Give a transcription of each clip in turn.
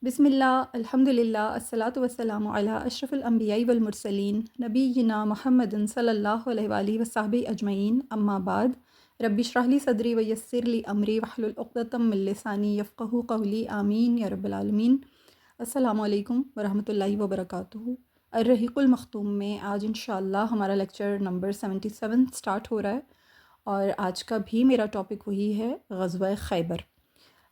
بسم اللہ الحمد للہ الصلاۃ والسلام علی اشرف الانبیاء والمرسلین نبینا محمد صلی اللہ علیہ وآلہ وصحبہ اجمعین اما بعد رب اشرح لی صدری ویسر لی امری واحلل عقدۃ من لسانی یفقہوا قولی آمین یا رب العالمین۔ السلام علیکم ورحمۃ اللہ وبرکاتہ۔ الرحیق المختوم میں آج انشاءاللہ ہمارا لیکچر نمبر 77 سٹارٹ ہو رہا ہے، اور آج کا بھی میرا ٹاپک وہی ہے، غزوہ خیبر۔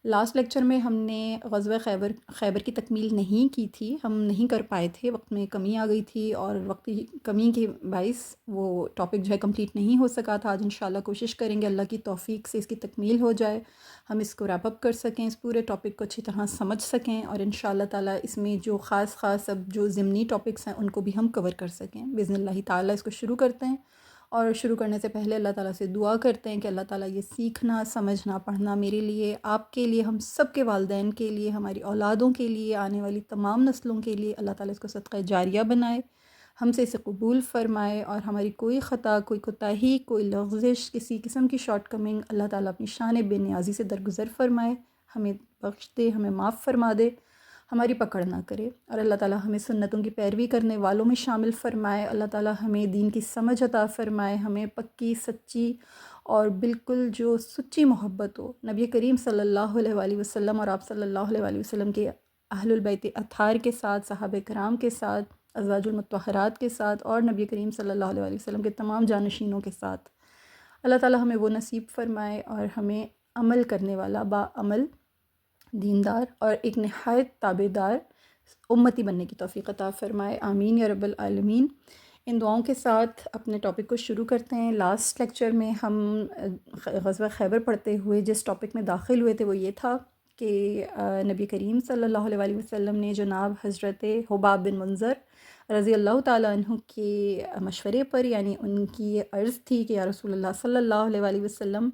لاسٹ لیکچر میں ہم نے غزوہ خیبر کی تکمیل نہیں کی تھی، ہم نہیں کر پائے تھے، وقت میں کمی آ گئی تھی، اور وقت کی کمی کے باعث وہ ٹاپک جو ہے کمپلیٹ نہیں ہو سکا تھا۔ آج انشاءاللہ کوشش کریں گے اللہ کی توفیق سے اس کی تکمیل ہو جائے، ہم اس کو ریپ اپ کر سکیں، اس پورے ٹاپک کو اچھی طرح سمجھ سکیں، اور انشاءاللہ تعالیٰ اس میں جو خاص اب جو ضمنی ٹاپکس ہیں ان کو بھی ہم کور کر سکیں باذن اللہ تعالیٰ۔ اس کو شروع کرتے ہیں، اور شروع کرنے سے پہلے اللہ تعالیٰ سے دعا کرتے ہیں کہ اللہ تعالیٰ یہ سیکھنا، سمجھنا، پڑھنا میرے لیے، آپ کے لیے، ہم سب کے والدین کے لیے، ہماری اولادوں کے لیے، آنے والی تمام نسلوں کے لیے اللہ تعالیٰ اس کو صدقہ جاریہ بنائے، ہم سے اسے قبول فرمائے، اور ہماری کوئی خطا، کوئی کوتاہی، کوئی لغزش، کسی قسم کی شارٹ کمنگ اللہ تعالیٰ اپنی شان بے نیازی سے درگزر فرمائے، ہمیں بخش دے، ہمیں معاف فرما دے، ہماری پکڑ نہ کرے، اور اللہ تعالیٰ ہمیں سنتوں کی پیروی کرنے والوں میں شامل فرمائے۔ اللہ تعالیٰ ہمیں دین کی سمجھ عطا فرمائے، ہمیں پکی، سچی اور بالکل جو سچی محبت ہو نبی کریم صلی اللہ علیہ وآلہ وسلم اور آپ صلی اللہ علیہ وآلہ وسلم کے اہل البیت اطہار کے ساتھ، صحابہ کرام کے ساتھ، ازواج المطہرات کے ساتھ، اور نبی کریم صلی اللہ علیہ وآلہ وسلم کے تمام جانشینوں کے ساتھ۔ اللہ تعالیٰ ہمیں وہ نصیب فرمائے، اور ہمیں عمل کرنے والا، با عمل، دیندار اور ایک نہایت تابعدار امتی بننے کی توفیق عطا فرمائے، آمین یا رب العالمین۔ ان دعاؤں کے ساتھ اپنے ٹاپک کو شروع کرتے ہیں۔ لاسٹ لیکچر میں ہم غزوہ خیبر پڑھتے ہوئے جس ٹاپک میں داخل ہوئے تھے وہ یہ تھا کہ نبی کریم صلی اللہ علیہ وآلہ وسلم نے جناب حضرت حباب بن منظر رضی اللہ تعالیٰ عنہ کے مشورے پر، یعنی ان کی عرض تھی کہ یا رسول اللہ صلی اللہ علیہ وآلہ وسلم،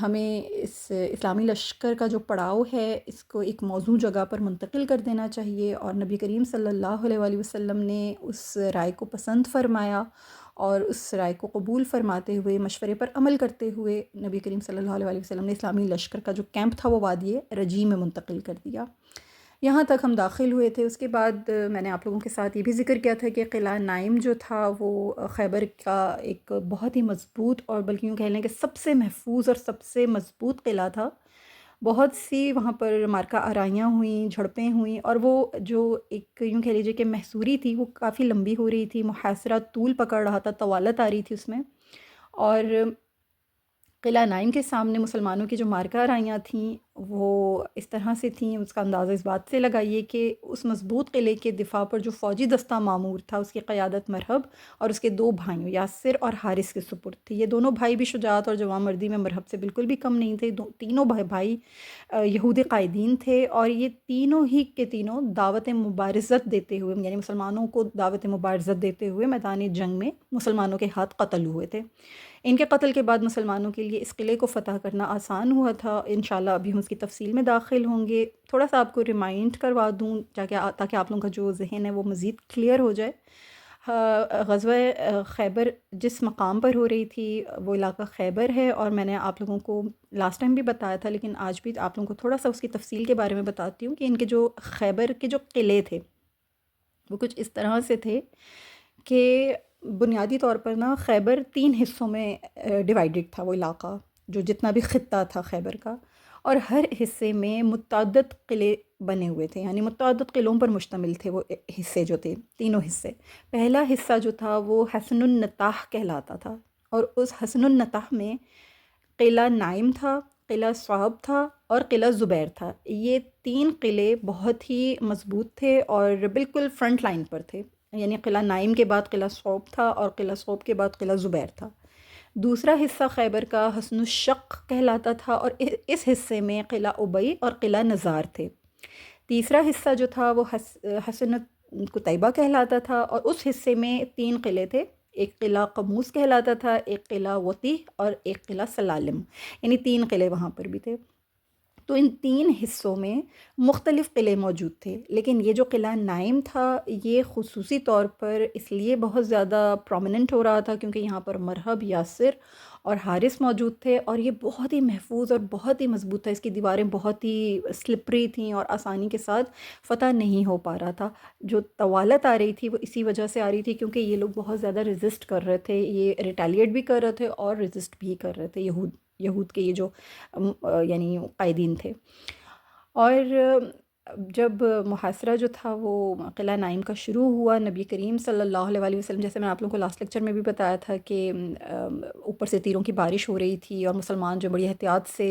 ہمیں اس اسلامی لشکر کا جو پڑاؤ ہے اس کو ایک موزوں جگہ پر منتقل کر دینا چاہیے، اور نبی کریم صلی اللہ علیہ وآلہ وسلم نے اس رائے کو پسند فرمایا، اور اس رائے کو قبول فرماتے ہوئے، مشورے پر عمل کرتے ہوئے، نبی کریم صلی اللہ علیہ وآلہ وسلم نے اسلامی لشکر کا جو کیمپ تھا وہ وادی رجی میں منتقل کر دیا۔ یہاں تک ہم داخل ہوئے تھے۔ اس کے بعد میں نے آپ لوگوں کے ساتھ یہ بھی ذکر کیا تھا کہ قلعہ نائم جو تھا وہ خیبر کا ایک بہت ہی مضبوط، اور بلکہ یوں کہہ لیں کہ سب سے محفوظ اور سب سے مضبوط قلعہ تھا۔ بہت سی وہاں پر مارکہ آرائیاں ہوئیں، جھڑپیں ہوئیں، اور وہ جو ایک یوں کہہ لیجیے کہ محصوری تھی وہ کافی لمبی ہو رہی تھی، محاصرہ طول پکڑ رہا تھا، طوالت آ رہی تھی اس میں۔ اور قلعہ نائم کے سامنے مسلمانوں کی جو مارکہ آرائیاں تھیں وہ اس طرح سے تھیں، اس کا اندازہ اس بات سے لگائیے کہ اس مضبوط قلعے کے دفاع پر جو فوجی دستہ معمور تھا اس کی قیادت مرحب اور اس کے دو بھائیوں یاسر اور حارث کے سپرد تھی۔ یہ دونوں بھائی بھی شجاعت اور جواں مردی میں مرحب سے بالکل بھی کم نہیں تھے۔ تینوں بھائی یہودی قائدین تھے، اور یہ تینوں ہی کے تینوں دعوت مبارزت دیتے ہوئے، یعنی مسلمانوں کو دعوت مبارزت دیتے ہوئے میدان جنگ میں مسلمانوں کے ہاتھ قتل ہوئے تھے۔ ان کے قتل کے بعد مسلمانوں کے لیے اس قلعے کو فتح کرنا آسان ہوا تھا۔ انشاءاللہ ابھی ہم اس کی تفصیل میں داخل ہوں گے۔ تھوڑا سا آپ کو ریمائنڈ کروا دوں تاکہ آپ لوگوں کا جو ذہن ہے وہ مزید کلیئر ہو جائے۔ غزوہ خیبر جس مقام پر ہو رہی تھی وہ علاقہ خیبر ہے، اور میں نے آپ لوگوں کو لاسٹ ٹائم بھی بتایا تھا، لیکن آج بھی آپ لوگوں کو تھوڑا سا اس کی تفصیل کے بارے میں بتاتی ہوں کہ ان کے جو خیبر کے جو قلعے تھے وہ کچھ اس طرح سے تھے کہ بنیادی طور پر نا خیبر 3 حصوں میں ڈیوائیڈڈ تھا وہ علاقہ، جو جتنا بھی خطہ تھا خیبر کا، اور ہر حصے میں متعدد قلعے بنے ہوئے تھے، یعنی متعدد قلعوں پر مشتمل تھے وہ حصے جو تھے، تینوں حصے۔ پہلا حصہ جو تھا وہ حصن النطاح کہلاتا تھا، اور اس حصن النطاح میں قلعہ نائم تھا، قلعہ صعب تھا، اور قلعہ زبیر تھا۔ یہ 3 قلعے بہت ہی مضبوط تھے اور بالکل فرنٹ لائن پر تھے، یعنی قلعہ نائم کے بعد قلعہ صعب تھا، اور قلعہ صعب کے بعد قلعہ زبیر تھا۔ دوسرا حصہ خیبر کا حصن الشق کہلاتا تھا، اور اس حصے میں قلعہ ابی اور قلعہ نزار تھے۔ تیسرا حصہ جو تھا وہ حصن قتیبہ کہلاتا تھا، اور اس حصے میں 3 قلعے تھے، ایک قلعہ قموس کہلاتا تھا، ایک قلعہ وطیح اور ایک قلعہ سلالم، یعنی 3 قلعے وہاں پر بھی تھے۔ تو ان 3 حصوں میں مختلف قلعے موجود تھے، لیکن یہ جو قلعہ نائم تھا یہ خصوصی طور پر اس لیے بہت زیادہ پرومیننٹ ہو رہا تھا کیونکہ یہاں پر مرحب، یاسر اور حارث موجود تھے، اور یہ بہت ہی محفوظ اور بہت ہی مضبوط تھا، اس کی دیواریں بہت ہی سلپری تھیں اور آسانی کے ساتھ فتح نہیں ہو پا رہا تھا۔ جو طوالت آ رہی تھی وہ اسی وجہ سے آ رہی تھی کیونکہ یہ لوگ بہت زیادہ ریزسٹ کر رہے تھے، یہ ریٹیلیٹ بھی کر رہے تھے اور ریزسٹ بھی کر رہے تھے، یہود کے یہ جو یعنی قائدین تھے۔ اور جب محاصرہ جو تھا وہ قلعہ نعیم کا شروع ہوا، نبی کریم صلی اللہ علیہ وسلم، جیسے میں آپ لوگوں کو لاسٹ لیکچر میں بھی بتایا تھا کہ اوپر سے تیروں کی بارش ہو رہی تھی اور مسلمان جو بڑی احتیاط سے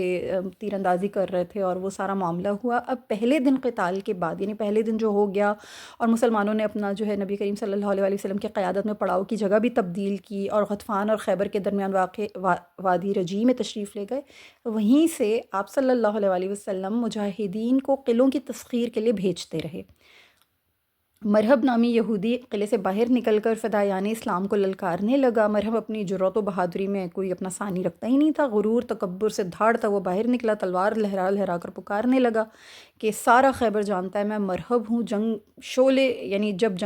تیر اندازی کر رہے تھے، اور وہ سارا معاملہ ہوا۔ اب پہلے دن قتال کے بعد، یعنی پہلے دن جو ہو گیا اور مسلمانوں نے اپنا جو ہے نبی کریم صلی اللہ علیہ وسلم کی قیادت میں پڑاؤ کی جگہ بھی تبدیل کی اور غطفان اور خیبر کے درمیان واقع وادی رجی میں تشریف لے گئے، وہیں سے آپ صلی اللہ علیہ وسلم مجاہدین کو قلعوں کی تسخیر کے لیے بھیجتے رہے۔ مرحب نامی یہودی قلعے سے باہر نکل کر فدائیان اسلام کو للکارنے لگا۔ مرحب اپنی جرأت و بہادری میں کوئی اپنا ثانی رکھتا ہی نہیں تھا، غرور تکبر سے دھاڑتا وہ باہر نکلا، تلوار لہرا لہرا کر پکارنے لگا کہ سارا خیبر جانتا ہے میں مرحب ہوں، جنگ شعلے یعنی جب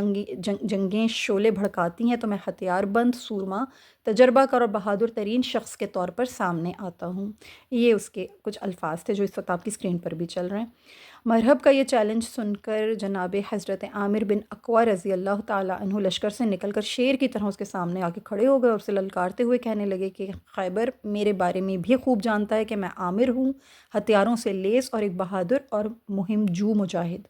جنگیں شعلے بھڑکاتی ہیں تو میں ہتھیار بند، سورما، تجربہ کار اور بہادر ترین شخص کے طور پر سامنے آتا ہوں۔ یہ اس کے کچھ الفاظ تھے جو اس وقت آپ کی اسکرین پر بھی چل رہے ہیں۔ مرحب کا یہ چیلنج سن کر جناب حضرت عامر بن اقوا رضی اللہ تعالیٰ عنہ لشکر سے نکل کر شیر کی طرح اس کے سامنے آ کے کھڑے ہو گئے اور اسے للکارتے ہوئے کہنے لگے کہ خیبر میرے بارے میں بھی خوب جانتا ہے کہ میں عامر ہوں، ہتھیاروں سے لیس اور ایک بہادر اور مہم جو مجاہد۔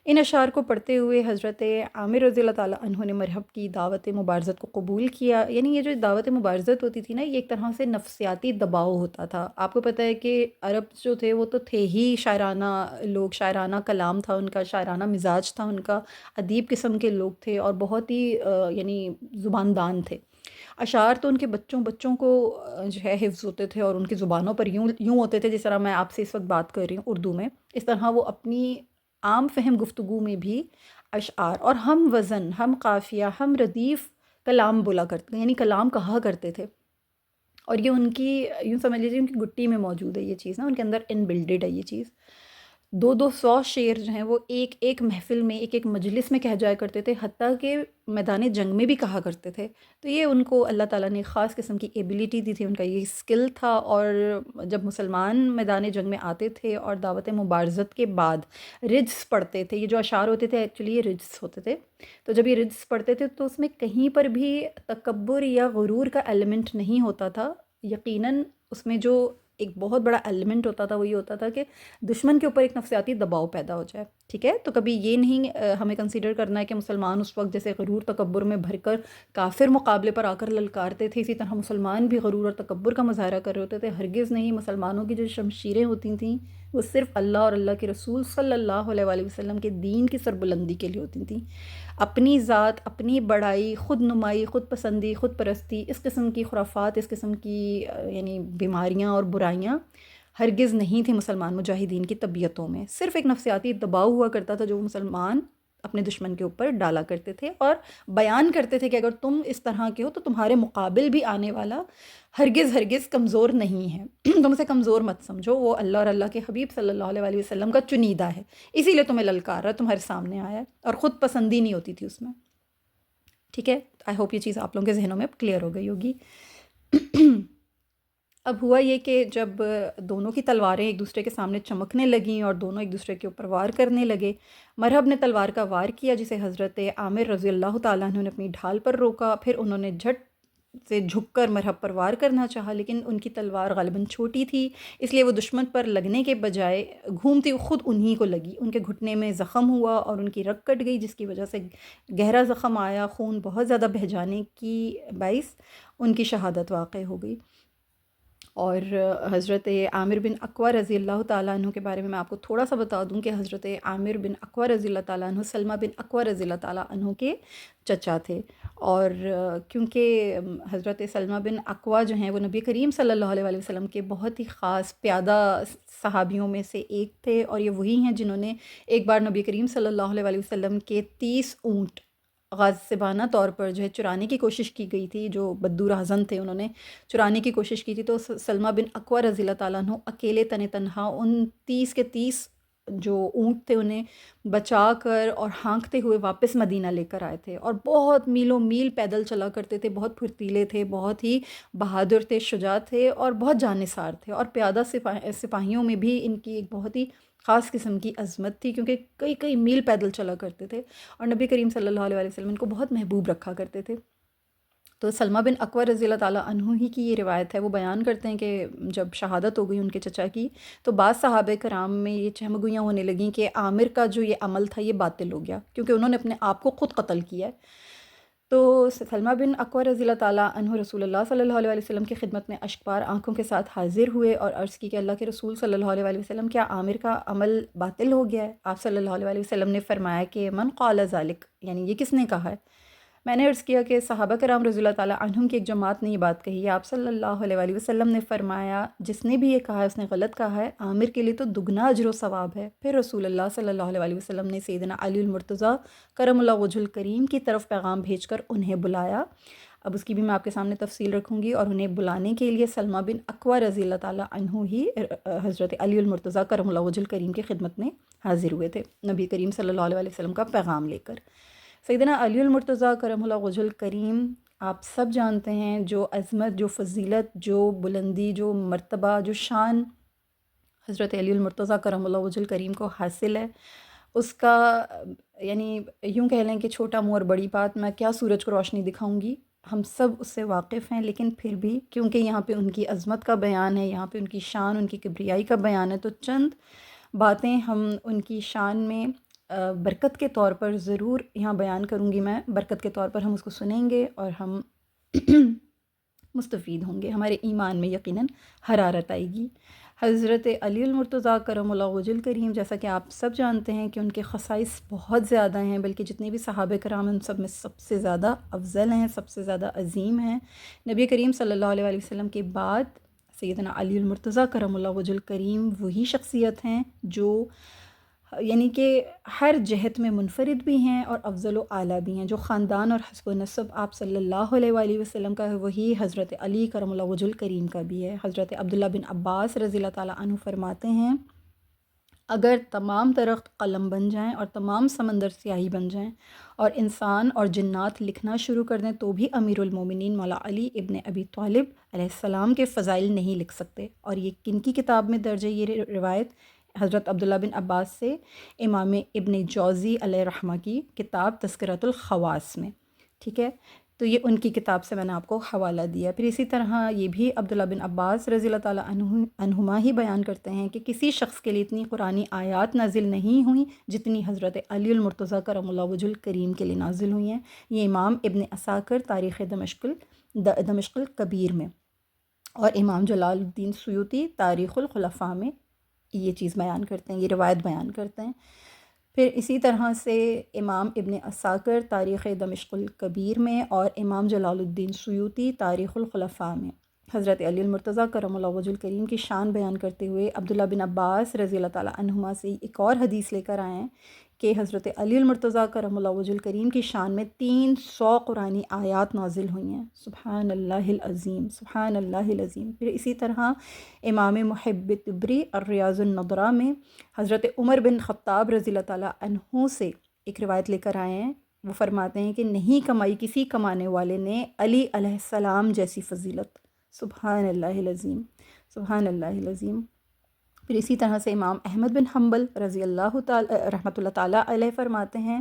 ان اشعار کو پڑھتے ہوئے حضرت عامر رضی اللہ تعالیٰ عنہ نے مرحب کی دعوت مبارزت کو قبول کیا۔ یعنی یہ جو دعوت مبارزت ہوتی تھی نا، یہ ایک طرح سے نفسیاتی دباؤ ہوتا تھا۔ آپ کو پتہ ہے کہ عرب جو تھے وہ تو تھے ہی شاعرانہ لوگ، شاعرانہ کلام تھا ان کا، شاعرانہ مزاج تھا ان کا، ادیب قسم کے لوگ تھے اور بہت ہی یعنی زباندان تھے۔ اشعار تو ان کے بچوں کو جو ہے حفظ ہوتے تھے اور ان کی زبانوں پر یوں ہوتے تھے جس طرح میں آپ سے اس وقت بات کر رہی ہوں اردو میں، اس طرح وہ اپنی عام فہم گفتگو میں بھی اشعار اور ہم وزن، ہم قافیہ، ہم ردیف کلام بولا کرتے، یعنی کلام کہا کرتے تھے۔ اور یہ ان کی یوں سمجھ لیجیے ان کی گٹی میں موجود ہے یہ چیز نا، ان کے اندر ان بلڈڈ ہے یہ چیز۔ 200 شعر جو ہیں وہ ایک محفل میں، ایک مجلس میں کہہ جایا کرتے تھے، حتیٰ کہ میدان جنگ میں بھی کہا کرتے تھے۔ تو یہ ان کو اللہ تعالیٰ نے خاص قسم کی ایبیلیٹی دی تھی، ان کا یہ اسکل تھا۔ اور جب مسلمان میدان جنگ میں آتے تھے اور دعوت مبارزت کے بعد رجس پڑھتے تھے، یہ جو اشعار ہوتے تھے ایکچولی یہ رجس ہوتے تھے، تو جب یہ رجس پڑھتے تھے تو اس میں کہیں پر بھی تکبر یا غرور کا ایلیمنٹ نہیں ہوتا تھا۔ یقیناً اس میں جو ایک بہت بڑا ایلیمنٹ ہوتا تھا وہ یہ ہوتا تھا کہ دشمن کے اوپر ایک نفسیاتی دباؤ پیدا ہو جائے، ٹھیک ہے؟ تو کبھی یہ نہیں ہمیں کنسیڈر کرنا ہے کہ مسلمان اس وقت جیسے غرور تکبر میں بھر کر کافر مقابلے پر آ کر للکارتے تھے، اسی طرح مسلمان بھی غرور اور تکبر کا مظاہرہ کر رہے ہوتے تھے۔ ہرگز نہیں، مسلمانوں کی جو شمشیریں ہوتی تھیں وہ صرف اللہ اور اللہ کے رسول صلی اللہ علیہ وسلم کے دین کی سربلندی کے لیے ہوتی تھیں۔ اپنی ذات، اپنی بڑائی، خود نمائی، خود پسندی، خود پرستی، اس قسم کی خرافات، اس قسم کی یعنی بیماریاں اور برائیاں ہرگز نہیں تھی مسلمان مجاہدین کی طبیعتوں میں۔ صرف ایک نفسیاتی دباؤ ہوا کرتا تھا جو مسلمان اپنے دشمن کے اوپر ڈالا کرتے تھے اور بیان کرتے تھے کہ اگر تم اس طرح کے ہو تو تمہارے مقابل بھی آنے والا ہرگز کمزور نہیں ہے، تم اسے کمزور مت سمجھو، وہ اللہ اور اللہ کے حبیب صلی اللہ علیہ وسلم کا چنیدہ ہے، اسی لیے تمہیں للکار رہا، تمہارے سامنے آیا ہے، اور خود پسندی نہیں ہوتی تھی اس میں، ٹھیک ہے؟ آئی ہوپ یہ چیز آپ لوگوں کے ذہنوں میں اب کلیئر ہو گئی ہوگی۔ اب ہوا یہ کہ جب دونوں کی تلواریں ایک دوسرے کے سامنے چمکنے لگیں اور دونوں ایک دوسرے کے اوپر وار کرنے لگے، مرحب نے تلوار کا وار کیا جسے حضرت عامر رضی اللہ تعالیٰ عنہ نے اپنی ڈھال پر روکا، پھر انہوں نے جھٹ سے جھک کر مرحب پر وار کرنا چاہا، لیکن ان کی تلوار غالباً چھوٹی تھی، اس لیے وہ دشمن پر لگنے کے بجائے گھومتی خود انہی کو لگی، ان کے گھٹنے میں زخم ہوا اور ان کی رگ کٹ گئی، جس کی وجہ سے گہرا زخم آیا، خون بہت زیادہ بہہ جانے کی باعث ان کی شہادت واقع ہو گئی۔ اور حضرت عامر بن اقوا رضی اللہ تعالیٰ عنہ کے بارے میں آپ کو تھوڑا سا بتا دوں کہ حضرت عامر بن اقوا رضی اللہ تعالیٰ عنہ سلمہ بن اقوا رضی اللہ تعالیٰ عنہ کے چچا تھے، اور کیونکہ حضرت سلمہ بن اقوا جو ہیں وہ نبی کریم صلی اللہ علیہ وسلم کے بہت ہی خاص پیادہ صحابیوں میں سے ایک تھے، اور یہ وہی ہیں جنہوں نے ایک بار نبی کریم صلی اللہ علیہ وسلم کے 30 اونٹ غاصبانہ طور پر جو ہے چرانے کی کوشش کی گئی تھی، جو بدو راہزن تھے انہوں نے چرانے کی کوشش کی تھی، تو سلمہ بن اقوا رضی اللہ تعالیٰ عنہ اکیلے تنہا ان 30 کے 30 جو اونٹ تھے انہیں بچا کر اور ہانکتے ہوئے واپس مدینہ لے کر آئے تھے، اور بہت میلوں میل پیدل چلا کرتے تھے، بہت پھرتیلے تھے، بہت ہی بہادر تھے، شجاع تھے اور بہت جانثار تھے، اور پیادہ سپاہیوں میں بھی ان کی ایک بہت ہی خاص قسم کی عظمت تھی، کیونکہ کئی کئی میل پیدل چلا کرتے تھے، اور نبی کریم صلی اللہ علیہ وسلم ان کو بہت محبوب رکھا کرتے تھے۔ تو سلمہ بن اکوع رضی اللہ تعالیٰ عنہ ہی کی یہ روایت ہے، وہ بیان کرتے ہیں کہ جب شہادت ہو گئی ان کے چچا کی، تو بعض صحابہ کرام میں یہ چہمگوئیاں ہونے لگیں کہ عامر کا جو یہ عمل تھا یہ باطل ہو گیا، کیونکہ انہوں نے اپنے آپ کو خود قتل کیا ہے۔ تو سلمہ بن اکوع رضی اللہ تعالیٰ عنہ رسول اللہ صلی اللہ علیہ وسلم کی خدمت میں اشکبار آنکھوں کے ساتھ حاضر ہوئے اور عرض کی کہ اللہ کے رسول صلی اللہ علیہ وسلم، کیا عامر کا عمل باطل ہو گیا ہے؟ آپ صلی اللہ علیہ وسلم نے فرمایا کہ من قال ذالک، یعنی یہ کس نے کہا ہے؟ میں نے عرض کیا کہ صحابہ کرام رضی اللہ تعالیٰ عنہم کی ایک جماعت نے یہ بات کہی ہے۔ آپ صلی اللہ علیہ وآلہ وسلم نے فرمایا جس نے بھی یہ کہا ہے اس نے غلط کہا ہے، عامر کے لیے تو دگنا اجر و ثواب ہے۔ پھر رسول اللہ صلی اللہ علیہ وآلہ وسلم نے سیدنا علی المرتضیٰ کرم اللہ وجہ الکریم کی طرف پیغام بھیج کر انہیں بلایا۔ اب اس کی بھی میں آپ کے سامنے تفصیل رکھوں گی، اور انہیں بلانے کے لیے سلمہ بن اکوع رضی اللہ تعالیٰ عنہ ہی حضرت علی المرتضیٰ کرم اللہ وجہ الکریم کی خدمت میں حاضر ہوئے تھے، نبی کریم صلی اللہ علیہ وسلم کا پیغام لے کر۔ سیدنا علی المرتضیٰ کرم اللہ وجہ الکریم، آپ سب جانتے ہیں جو عظمت، جو فضیلت، جو بلندی، جو مرتبہ، جو شان حضرت علی المرتضیٰ کرم اللہ وجہ الکریم کو حاصل ہے، اس کا یعنی یوں کہہ لیں کہ چھوٹا منہ اور بڑی بات، میں کیا سورج کو روشنی دکھاؤں گی، ہم سب اس سے واقف ہیں، لیکن پھر بھی کیونکہ یہاں پہ ان کی عظمت کا بیان ہے، یہاں پہ ان کی شان، ان کی کبریائی کا بیان ہے، تو چند باتیں ہم ان کی شان میں برکت کے طور پر ضرور یہاں بیان کروں گی میں، برکت کے طور پر ہم اس کو سنیں گے اور ہم مستفید ہوں گے، ہمارے ایمان میں یقیناً حرارت آئے گی۔ حضرت علی المرتضیٰ کرم اللہ وجہ الکریم، جیسا کہ آپ سب جانتے ہیں کہ ان کے خصائص بہت زیادہ ہیں، بلکہ جتنے بھی صحابہ کرام ہیں ان سب میں سب سے زیادہ افضل ہیں، سب سے زیادہ عظیم ہیں۔ نبی کریم صلی اللہ علیہ وآلہ وسلم کے بعد سیدنا علی المرتضیٰ کرم اللہ وجہ الکریم وہی شخصیت ہیں جو یعنی کہ ہر جہت میں منفرد بھی ہیں اور افضل و اعلیٰ بھی ہیں۔ جو خاندان اور حسب و نسب آپ صلی اللہ علیہ وآلہ وسلم کا ہے، وہی حضرت علی کرم اللہ وجہ الکریم کا بھی ہے۔ حضرت عبداللہ بن عباس رضی اللہ تعالیٰ عنہ فرماتے ہیں، اگر تمام درخت قلم بن جائیں اور تمام سمندر سیاہی بن جائیں اور انسان اور جنات لکھنا شروع کر دیں، تو بھی امیر المومنین مولا علی ابن ابی طالب علیہ السلام کے فضائل نہیں لکھ سکتے۔ اور یہ کن کی کتاب میں درج ہے یہ روایت؟ حضرت عبداللہ بن عباس سے، امام ابن جوزی علیہ رحمہ کی کتاب تذکرۃ الخواص میں، ٹھیک ہے؟ تو یہ ان کی کتاب سے میں نے آپ کو حوالہ دیا۔ پھر اسی طرح یہ بھی عبداللہ بن عباس رضی اللہ تعالیٰ عنہما ہی بیان کرتے ہیں کہ کسی شخص کے لیے اتنی قرآنی آیات نازل نہیں ہوئیں جتنی حضرت علی المرتضیٰ کرم اللہ وجہ الکریم کے لیے نازل ہوئی ہیں۔ یہ امام ابن عساکر تاریخ دمشق الکبیر میں، اور امام جلال الدین سیوطی تاریخ الخلفاء میں یہ چیز بیان کرتے ہیں، یہ روایت بیان کرتے ہیں۔ پھر اسی طرح سے امام ابن عساکر تاریخ دمشق الکبیر میں اور امام جلال الدین سیوطی تاریخ الخلفاء میں حضرت علی المرتضیٰ کرم اللہ وجہ الکریم کی شان بیان کرتے ہوئے عبداللہ بن عباس رضی اللہ تعالیٰ عنہما سے ایک اور حدیث لے کر آئے ہیں کہ حضرت علی المرتضیٰ کرم اللہ وجہ الکریم کی شان میں 300 قرآنی آیات نازل ہوئی ہیں۔ سبحان اللہ العظیم، سبحان اللہ العظیم۔ پھر اسی طرح امام محب طبری الریاض النضرہ میں حضرت عمر بن خطاب رضی اللہ تعالیٰ عنہ سے ایک روایت لے کر آئے ہیں، وہ فرماتے ہیں کہ نہیں کمائی کسی کمانے والے نے علی علیہ السلام جیسی فضیلت۔ سبحان اللہ العظیم، سبحان اللہ العظیم۔ پھر اسی طرح سے امام احمد بن حنبل رضی اللہ تعالی رحمۃ اللہ تعالیٰ علیہ فرماتے ہیں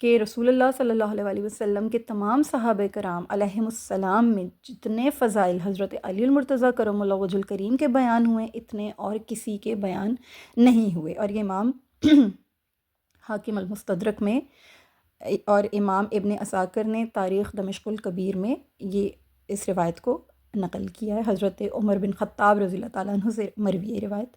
کہ رسول اللہ صلی اللہ علیہ وآلہ وسلم کے تمام صحابہ کرام علیہم السلام میں جتنے فضائل حضرت علی المرتضیٰ کرم اللہ وجہ الکریم کے بیان ہوئے، اتنے اور کسی کے بیان نہیں ہوئے۔ اور یہ امام حاکم المستدرک میں اور امام ابن عساکر نے تاریخ دمشق الکبیر میں یہ اس روایت کو نقل کیا ہے، حضرت عمر بن خطاب رضی اللہ تعالیٰ عنہ سے مروی ہے روایت۔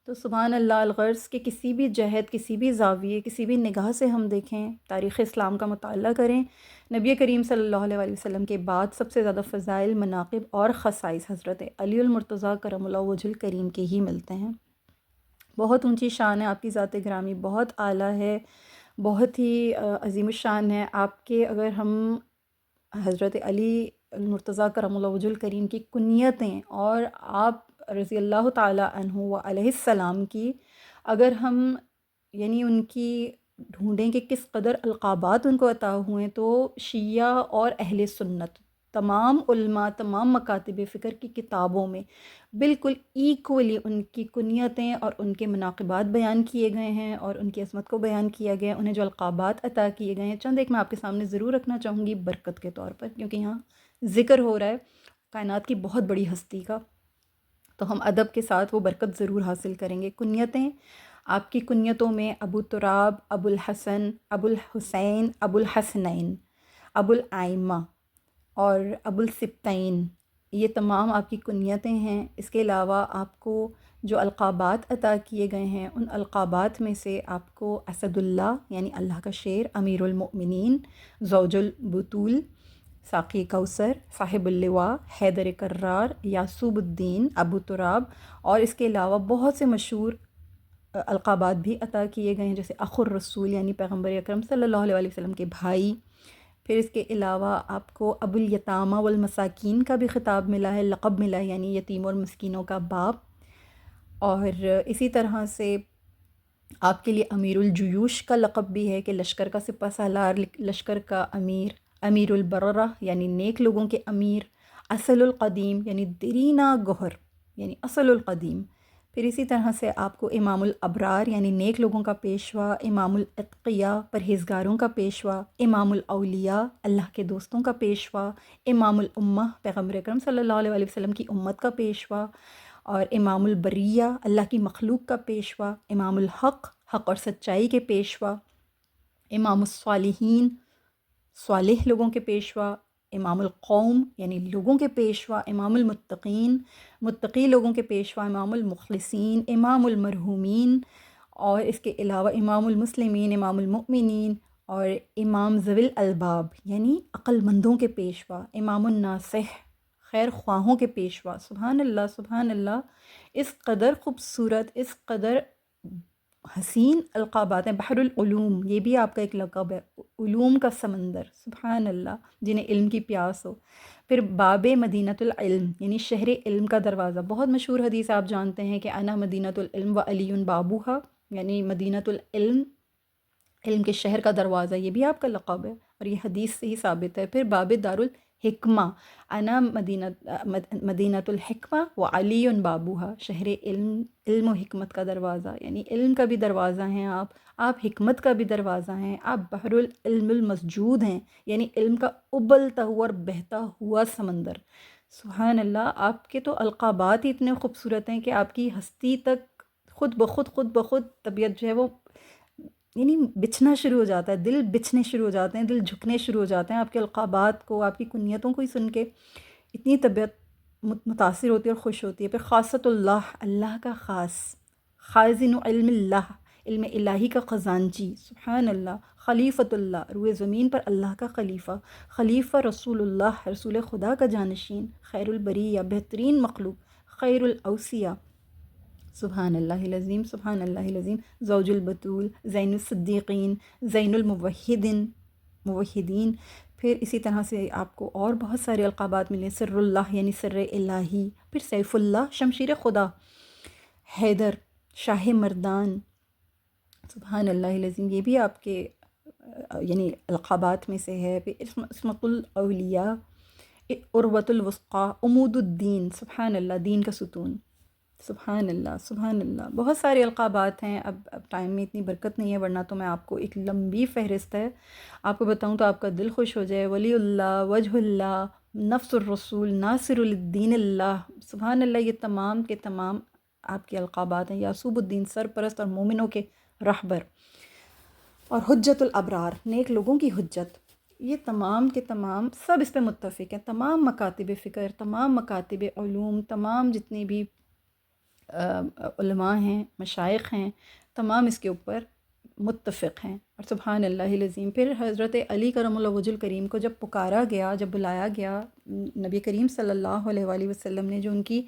تو سبحان اللہ الغرض کہ کسی بھی جہت، کسی بھی زاویے، کسی بھی نگاہ سے ہم دیکھیں، تاریخ اسلام کا مطالعہ کریں، نبی کریم صلی اللہ علیہ وآلہ وسلم کے بعد سب سے زیادہ فضائل، مناقب اور خصائص حضرت علی المرتضیٰ کرم اللہ وجہ الکریم کے ہی ملتے ہیں۔ بہت اونچی شان ہے آپ کی ذات گرامی، بہت اعلیٰ ہے، بہت ہی عظیم الشان ہے آپ کے۔ اگر ہم حضرت علی المرتضیٰ کرم اللہ وجہ الکریم کی کنیتیں اور آپ رضی اللہ تعالیٰ عنہ و علیہ السلام کی اگر ہم یعنی ان کی ڈھونڈیں کہ کس قدر القابات ان کو عطا ہوئے، تو شیعہ اور اہل سنت تمام علماء، تمام مکاتب فکر کی کتابوں میں بالکل ایکولی ان کی کنیتیں اور ان کے مناقبات بیان کیے گئے ہیں اور ان کی عظمت کو بیان کیا گیا ہے۔ انہیں جو القابات عطا کیے گئے ہیں، چند ایک میں آپ کے سامنے ضرور رکھنا چاہوں گی برکت کے طور پر، کیونکہ یہاں ذکر ہو رہا ہے کائنات کی بہت بڑی ہستی کا، تو ہم ادب کے ساتھ وہ برکت ضرور حاصل کریں گے۔ کنیتیں، آپ کی کنیتوں میں ابو تراب، ابو الحسن، ابو الحسین، ابو الحسنین، ابو الائمہ اور ابو السبتین، یہ تمام آپ کی کنیتیں ہیں۔ اس کے علاوہ آپ کو جو القابات عطا کیے گئے ہیں، ان القابات میں سے آپ کو اسد اللہ یعنی اللہ کا شیر، امیر المؤمنین، زوج البطول، ساقی کوثر، صاحب اللواء، حیدر کرار، یعصوب الدین، ابو تراب، اور اس کے علاوہ بہت سے مشہور القابات بھی عطا کیے گئے ہیں، جیسے اخو الرسول یعنی پیغمبر اکرم صلی اللہ علیہ وسلم کے بھائی۔ پھر اس کے علاوہ آپ کو ابو الیتامہ والمساکین کا بھی خطاب ملا ہے، لقب ملا ہے، یعنی یتیم اور مسکینوں کا باپ۔ اور اسی طرح سے آپ کے لیے امیر الجیوش کا لقب بھی ہے کہ لشکر کا سپہ سالار، لشکر کا امیر، امیر البررہ یعنی نیک لوگوں کے امیر، اصل القدیم یعنی دیرینہ گوہر یعنی اصل القدیم۔ پھر اسی طرح سے آپ کو امام الابرار یعنی نیک لوگوں کا پیشوا، امام الاتقیاء پرہیزگاروں کا پیشوا، امام الاولیاء اللہ کے دوستوں کا پیشوا، امام الامہ پیغمبر اکرم صلی اللہ علیہ وآلہ وسلم کی امت کا پیشوا، اور امام البریہ اللہ کی مخلوق کا پیشوا، امام الحق حق اور سچائی کے پیشوا، امام الصالحین صالح لوگوں کے پیشوا، امام القوم یعنی لوگوں کے پیشوا، امام المتقین متقی لوگوں کے پیشوا، امام المخلصین، امام المرحومین، اور اس کے علاوہ امام المسلمین، امام المؤمنین، اور امام ذوی الالباب یعنی عقل مندوں کے پیشوا، امام الناصح خیر خواہوں کے پیشوا۔ سبحان اللہ، سبحان اللہ، اس قدر خوبصورت، اس قدر حسین القابات ہیں۔ بحر العلوم یہ بھی آپ کا ایک لقب ہے، علوم کا سمندر، سبحان اللہ، جنہیں علم کی پیاس ہو۔ پھر باب مدینۃ العلم یعنی شہر علم کا دروازہ، بہت مشہور حدیث آپ جانتے ہیں کہ انا مدینۃ العلم و علی بابوہا، یعنی مدینۃ العلم علم کے شہر کا دروازہ، یہ بھی آپ کا لقب ہے اور یہ حدیث سے ہی ثابت ہے۔ پھر باب دار الحکمہ، انا مدینۃ الحکمہ و علی بابوہا، شہر علم، علم و حکمت کا دروازہ، یعنی علم کا بھی دروازہ ہیں آپ حکمت کا بھی دروازہ ہیں، آپ بحر العلم المسجود ہیں، یعنی علم کا ابلتا ہوا اور بہتا ہوا سمندر۔ سبحان اللہ، آپ کے تو القابات ہی اتنے خوبصورت ہیں کہ آپ کی ہستی تک خود بخود طبیعت جو ہے وہ یعنی بچھنا شروع ہو جاتا ہے، دل بچھنے شروع ہو جاتے ہیں، دل جھکنے شروع ہو جاتے ہیں آپ کے القابات کو، آپ کی کنیتوں کو ہی سن کے اتنی طبیعت متاثر ہوتی ہے اور خوش ہوتی ہے۔ پھر خاصۃ اللہ، اللہ کا خاص، خازن علم اللہ، علم الہی کا خزانچی، سبحان اللہ، خلیفۃ اللہ، روئے زمین پر اللہ کا خلیفہ، خلیفہ رسول اللہ، رسول خدا کا جانشین، خیر البریہ بہترین مخلوق، خیر الاوصیاء، سبحان اللہ العظیم، سبحان اللہ العظیم، زوج البطول، زین الصدیقین، زین موحدین۔ پھر اسی طرح سے آپ کو اور بہت سارے القابات ملے، سر اللہ یعنی سر الہی، پھر سیف اللہ شمشیر خدا، حیدر شاہ مردان، سبحان اللہ العظیم، یہ بھی آپ کے یعنی القابات میں سے ہے۔ پھر عصمت الاولیاء، عروۃ الوثقیٰ، عمود الدین، سبحان اللہ، دین کا ستون، سبحان اللہ، سبحان اللہ، بہت سارے القابات ہیں۔ اب ٹائم میں اتنی برکت نہیں ہے، ورنہ تو میں آپ کو ایک لمبی فہرست ہے آپ کو بتاؤں تو آپ کا دل خوش ہو جائے۔ ولی اللہ، وجہ اللہ، نفس الرسول، ناصر الدین اللہ، سبحان اللہ، یہ تمام کے تمام آپ کے القابات ہیں۔ یعصوب الدین سرپرست اور مومنوں کے رہبر، اور حجت الابرار نیک لوگوں کی حجت، یہ تمام کے تمام سب اس پہ متفق ہیں۔ تمام مکاتب فکر، تمام مکاتب علوم، تمام جتنے بھی علماء ہیں، مشائخ ہیں، تمام اس کے اوپر متفق ہیں، اور سبحان اللہ العظیم۔ پھر حضرت علی کرم اللہ وجہ الکریم کو جب پکارا گیا، جب بلایا گیا، نبی کریم صلی اللہ علیہ وآلہ وسلم نے جو ان کی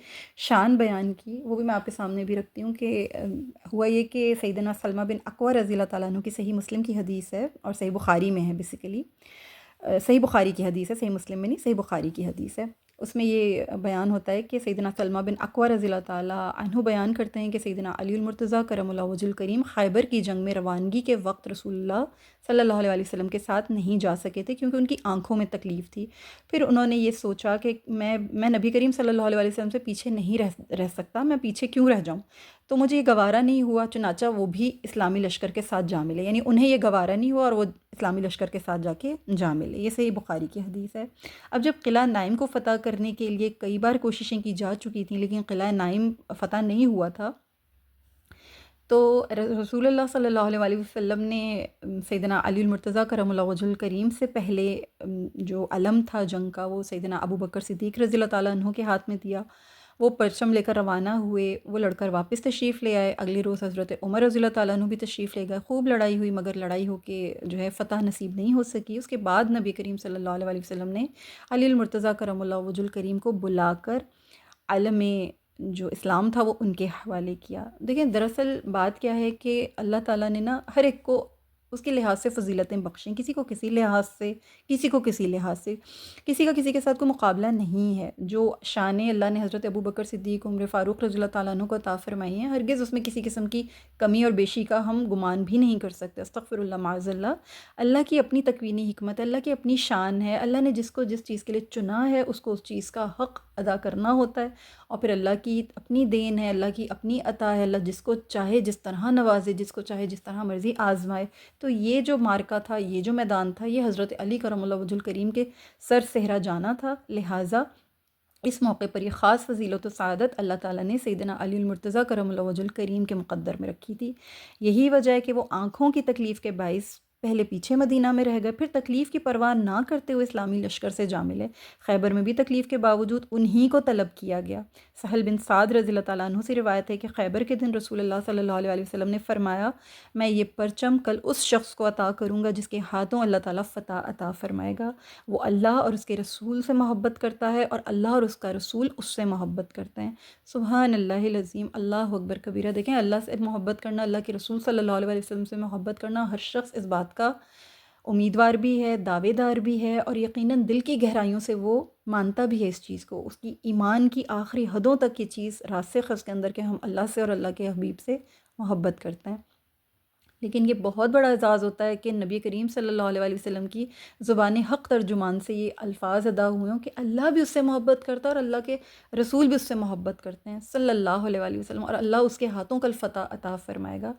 شان بیان کی، وہ بھی میں آپ کے سامنے بھی رکھتی ہوں کہ ہوا یہ کہ سیدنا سلمہ بن اکوع رضی اللہ تعالیٰ عنہ کی صحیح مسلم کی حدیث ہے، اور صحیح بخاری میں ہے، بیسیکلی صحیح بخاری کی حدیث ہے، صحیح مسلم میں نہیں، صحیح بخاری کی حدیث ہے اس میں یہ بیان ہوتا ہے کہ سیدنا سلمہ بن اکوع رضی اللہ تعالیٰ عنہ بیان کرتے ہیں کہ سیدنا علی المرتضیٰ کرم اللہ وجہ الکریم خیبر کی جنگ میں روانگی کے وقت رسول اللہ صلی اللہ علیہ وسلم کے ساتھ نہیں جا سکے تھے کیونکہ ان کی آنکھوں میں تکلیف تھی۔ پھر انہوں نے یہ سوچا کہ میں نبی کریم صلی اللہ علیہ وسلم سے پیچھے نہیں رہ سکتا، میں پیچھے کیوں رہ جاؤں، تو مجھے یہ گوارا نہیں ہوا، چنانچہ وہ بھی اسلامی لشکر کے ساتھ جا ملے، یعنی انہیں یہ گوارا نہیں ہوا اور وہ اسلامی لشکر کے ساتھ جا کے جا ملے۔ یہ صحیح بخاری کی حدیث ہے۔ اب جب قلعہ نائم کو فتح کرنے کے لیے کئی بار کوششیں کی جا چکی تھیں لیکن قلعہ نائم فتح نہیں ہوا تھا، تو رسول اللہ صلی اللہ علیہ وسلم نے سیدنا علی المرتضیٰ کرم اللہ وجہ الکریم سے پہلے جو علم تھا جنگ کا وہ سیدنا ابو بکر صدیق رضی اللہ تعالیٰ عنہ کے ہاتھ میں دیا۔ وہ پرچم لے کر روانہ ہوئے، وہ لڑ کر واپس تشریف لے آئے۔ اگلی روز حضرت عمر رضی اللہ تعالیٰ عنہ بھی تشریف لے گئے، خوب لڑائی ہوئی مگر لڑائی ہو کے جو ہے فتح نصیب نہیں ہو سکی۔ اس کے بعد نبی کریم صلی اللہ علیہ وسلم نے علی المرتضیٰ کرم اللہ وجہ الکریم کو بلا کر علم جو اسلام تھا وہ ان کے حوالے کیا۔ دیکھیں دراصل بات کیا ہے کہ اللہ تعالیٰ نے نا ہر ایک کو اس کے لحاظ سے فضیلتیں بخشیں، کسی کو کسی لحاظ سے، کسی کو کسی لحاظ سے، کسی کا کسی کے ساتھ کوئی مقابلہ نہیں ہے۔ جو شان اللہ نے حضرت ابو بکر صدیق عمر فاروق رضی اللہ تعالیٰ عنہ کو عطا فرمائی ہیں، ہرگز اس میں کسی قسم کی کمی اور بیشی کا ہم گمان بھی نہیں کر سکتے۔ استغفر اللہ معاذ اللہ۔ اللہ کی اپنی تکوینی حکمت، اللہ کی اپنی شان ہے، اللہ نے جس کو جس چیز کے لیے چنا ہے اس کو اس چیز کا حق ادا کرنا ہوتا ہے، اور پھر اللہ کی اپنی دین ہے، اللہ کی اپنی عطا ہے، اللہ جس کو چاہے جس طرح نوازے، جس کو چاہے جس طرح مرضی آزمائے۔ تو یہ جو معرکہ تھا، یہ جو میدان تھا، یہ حضرت علی کرم اللہ وجہ الکریم کے سر صحرا جانا تھا، لہٰذا اس موقع پر یہ خاص فضیلت و سعادت اللہ تعالیٰ نے سیدنا علی المرتضیٰ کرم اللہ وجہ الکریم کے مقدر میں رکھی تھی۔ یہی وجہ ہے کہ وہ آنکھوں کی تکلیف کے باعث پہلے پیچھے مدینہ میں رہ گئے، پھر تکلیف کی پرواہ نہ کرتے ہوئے اسلامی لشکر سے جا ملے۔ خیبر میں بھی تکلیف کے باوجود انہی کو طلب کیا گیا۔ سہل بن سعد رضی اللہ تعالیٰ عنہ سے روایت ہے کہ خیبر کے دن رسول اللہ صلی اللہ علیہ وسلم نے فرمایا، میں یہ پرچم کل اس شخص کو عطا کروں گا جس کے ہاتھوں اللہ تعالیٰ فتح عطا فرمائے گا۔ وہ اللہ اور اس کے رسول سے محبت کرتا ہے اور اللہ اور اس کا رسول اس سے محبت کرتے ہیں۔ سبحان اللہ العظیم، اللہ اکبر کبیرہ۔ دیکھیں اللہ سے محبت کرنا، اللہ کے رسول صلی اللہ علیہ وسلم سے محبت کرنا، ہر شخص اس بات کا امیدوار بھی ہے، دعوے دار بھی ہے، اور یقیناً دل کی گہرائیوں سے وہ مانتا بھی ہے اس چیز کو، اس کی ایمان کی آخری حدوں تک یہ چیز راسخ ہے اس کے اندر کہ ہم اللہ سے اور اللہ کے حبیب سے محبت کرتے ہیں۔ لیکن یہ بہت بڑا اعزاز ہوتا ہے کہ نبی کریم صلی اللہ علیہ وسلم کی زبان حق ترجمان سے یہ الفاظ ادا ہوئے ہوں کہ اللہ بھی اس سے محبت کرتا ہے اور اللہ کے رسول بھی اس سے محبت کرتے ہیں صلی اللہ علیہ وسلم، اور اللہ اس کے ہاتھوں کل فتح عطا فرمائے گا۔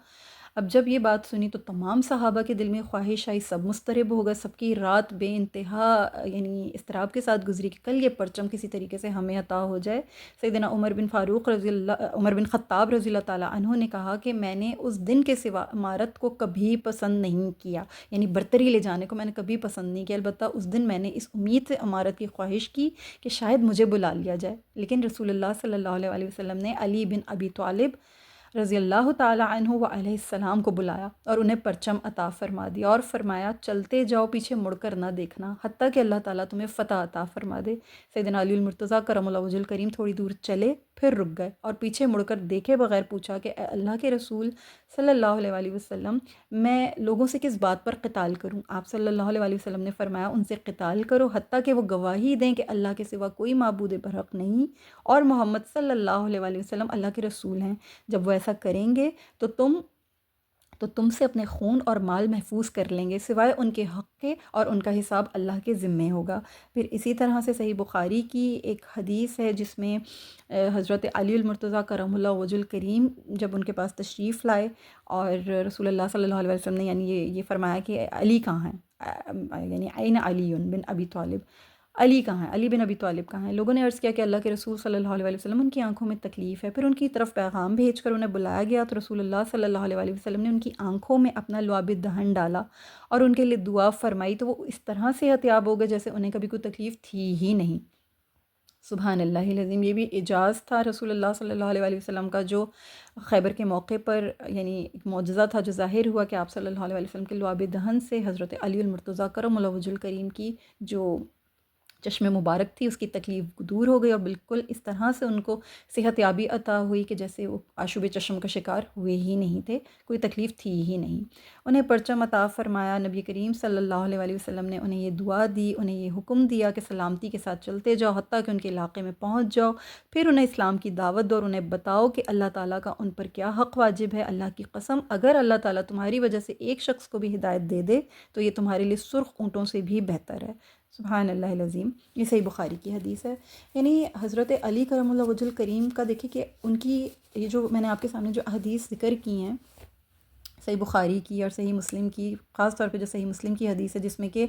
اب جب یہ بات سنی تو تمام صحابہ کے دل میں خواہش آئی، سب مضطرب ہو گئے، سب کی رات بے انتہا یعنی اضطراب کے ساتھ گزری کہ کل یہ پرچم کسی طریقے سے ہمیں عطا ہو جائے۔ سیدنا عمر بن خطاب رضی اللہ تعالیٰ عنہ نے کہا کہ میں نے اس دن کے سوا عمارت کو کبھی پسند نہیں کیا، یعنی برتری لے جانے کو میں نے کبھی پسند نہیں کیا، البتہ اس دن میں نے اس امید سے عمارت کی خواہش کی کہ شاید مجھے بلا لیا جائے۔ لیکن رسول اللہ صلی اللہ علیہ وسلم نے علی بن ابی طالب رضی اللہ تعالیٰ عنہ و علیہ السلام کو بلایا اور انہیں پرچم عطا فرما دیا اور فرمایا چلتے جاؤ، پیچھے مڑ کر نہ دیکھنا حتیٰ کہ اللہ تعالیٰ تمہیں فتح عطا فرما دے۔ سیدنا علی المرتضیٰ کرم اللہ وجہ الکریم تھوڑی دور چلے، پھر رک گئے اور پیچھے مڑ کر دیکھے بغیر پوچھا کہ اے اللہ کے رسول صلی اللہ علیہ وسلم، میں لوگوں سے کس بات پر قتال کروں؟ آپ صلی اللہ علیہ وسلم نے فرمایا ان سے قتال کرو حتیٰ کہ وہ گواہی دیں کہ اللہ کے سوا کوئی معبود برحق نہیں اور محمد صلی اللہ علیہ وسلم اللہ کے رسول ہیں۔ جب وہ ایسا کریں گے تو تم سے اپنے خون اور مال محفوظ کر لیں گے سوائے ان کے حق کے، اور ان کا حساب اللہ کے ذمے ہوگا۔ پھر اسی طرح سے صحیح بخاری کی ایک حدیث ہے جس میں حضرت علی المرتضیٰ کرم اللہ وجہ الکریم جب ان کے پاس تشریف لائے اور رسول اللہ صلی اللہ علیہ وسلم نے یعنی یہ فرمایا کہ علی کہاں ہیں، یعنی عین علی بن ابی طالب، علی کہاں ہیں، علی بن ابی طالب کہاں ہیں؟ لوگوں نے عرض کیا کہ اللہ کے رسول صلی اللہ علیہ وسلم ان کی آنکھوں میں تکلیف ہے۔ پھر ان کی طرف پیغام بھیج کر انہیں بلایا گیا تو رسول اللہ صلی اللہ علیہ وسلم نے ان کی آنکھوں میں اپنا لعاب دہن ڈالا اور ان کے لیے دعا فرمائی تو وہ اس طرح صحت یاب ہو گئے جیسے انہیں کبھی کوئی تکلیف تھی ہی نہیں۔ سبحان اللہ العظیم، یہ بھی اعجاز تھا رسول اللہ صلی اللہ علیہ وسلم کا جو خیبر کے موقع پر یعنی ایک معجزہ تھا جو ظاہر ہوا کہ آپ صلی اللہ علیہ وسلم کے لعاب دہن سے حضرت علی المرتضیٰ کرم اللہ وجہ الکریم کی جو چشم مبارک تھی، اس کی تکلیف دور ہو گئی اور بالکل اس طرح سے ان کو صحت یابی عطا ہوئی کہ جیسے وہ آشوب چشم کا شکار ہوئے ہی نہیں تھے، کوئی تکلیف تھی ہی نہیں۔ انہیں پرچم عطا فرمایا، نبی کریم صلی اللہ علیہ وآلہ وسلم نے انہیں یہ دعا دی، انہیں یہ حکم دیا کہ سلامتی کے ساتھ چلتے جاؤ حتیٰ کہ ان کے علاقے میں پہنچ جاؤ، پھر انہیں اسلام کی دعوت دو اور انہیں بتاؤ کہ اللہ تعالیٰ کا ان پر کیا حق واجب ہے۔ اللہ کی قسم، اگر اللہ تعالیٰ تمہاری وجہ سے ایک شخص کو بھی ہدایت دے دے تو یہ تمہارے لیے سرخ اونٹوں سے بھی بہتر ہے۔ سبحان اللہ العظیم، یہ صحیح بخاری کی حدیث ہے۔ یعنی حضرت علی کرم اللہ وجہ الکریم کا دیکھیں کہ ان کی یہ جو میں نے آپ کے سامنے جو حدیث ذکر کی ہیں، صحیح بخاری کی اور صحیح مسلم کی، خاص طور پہ جو صحیح مسلم کی حدیث ہے جس میں کہ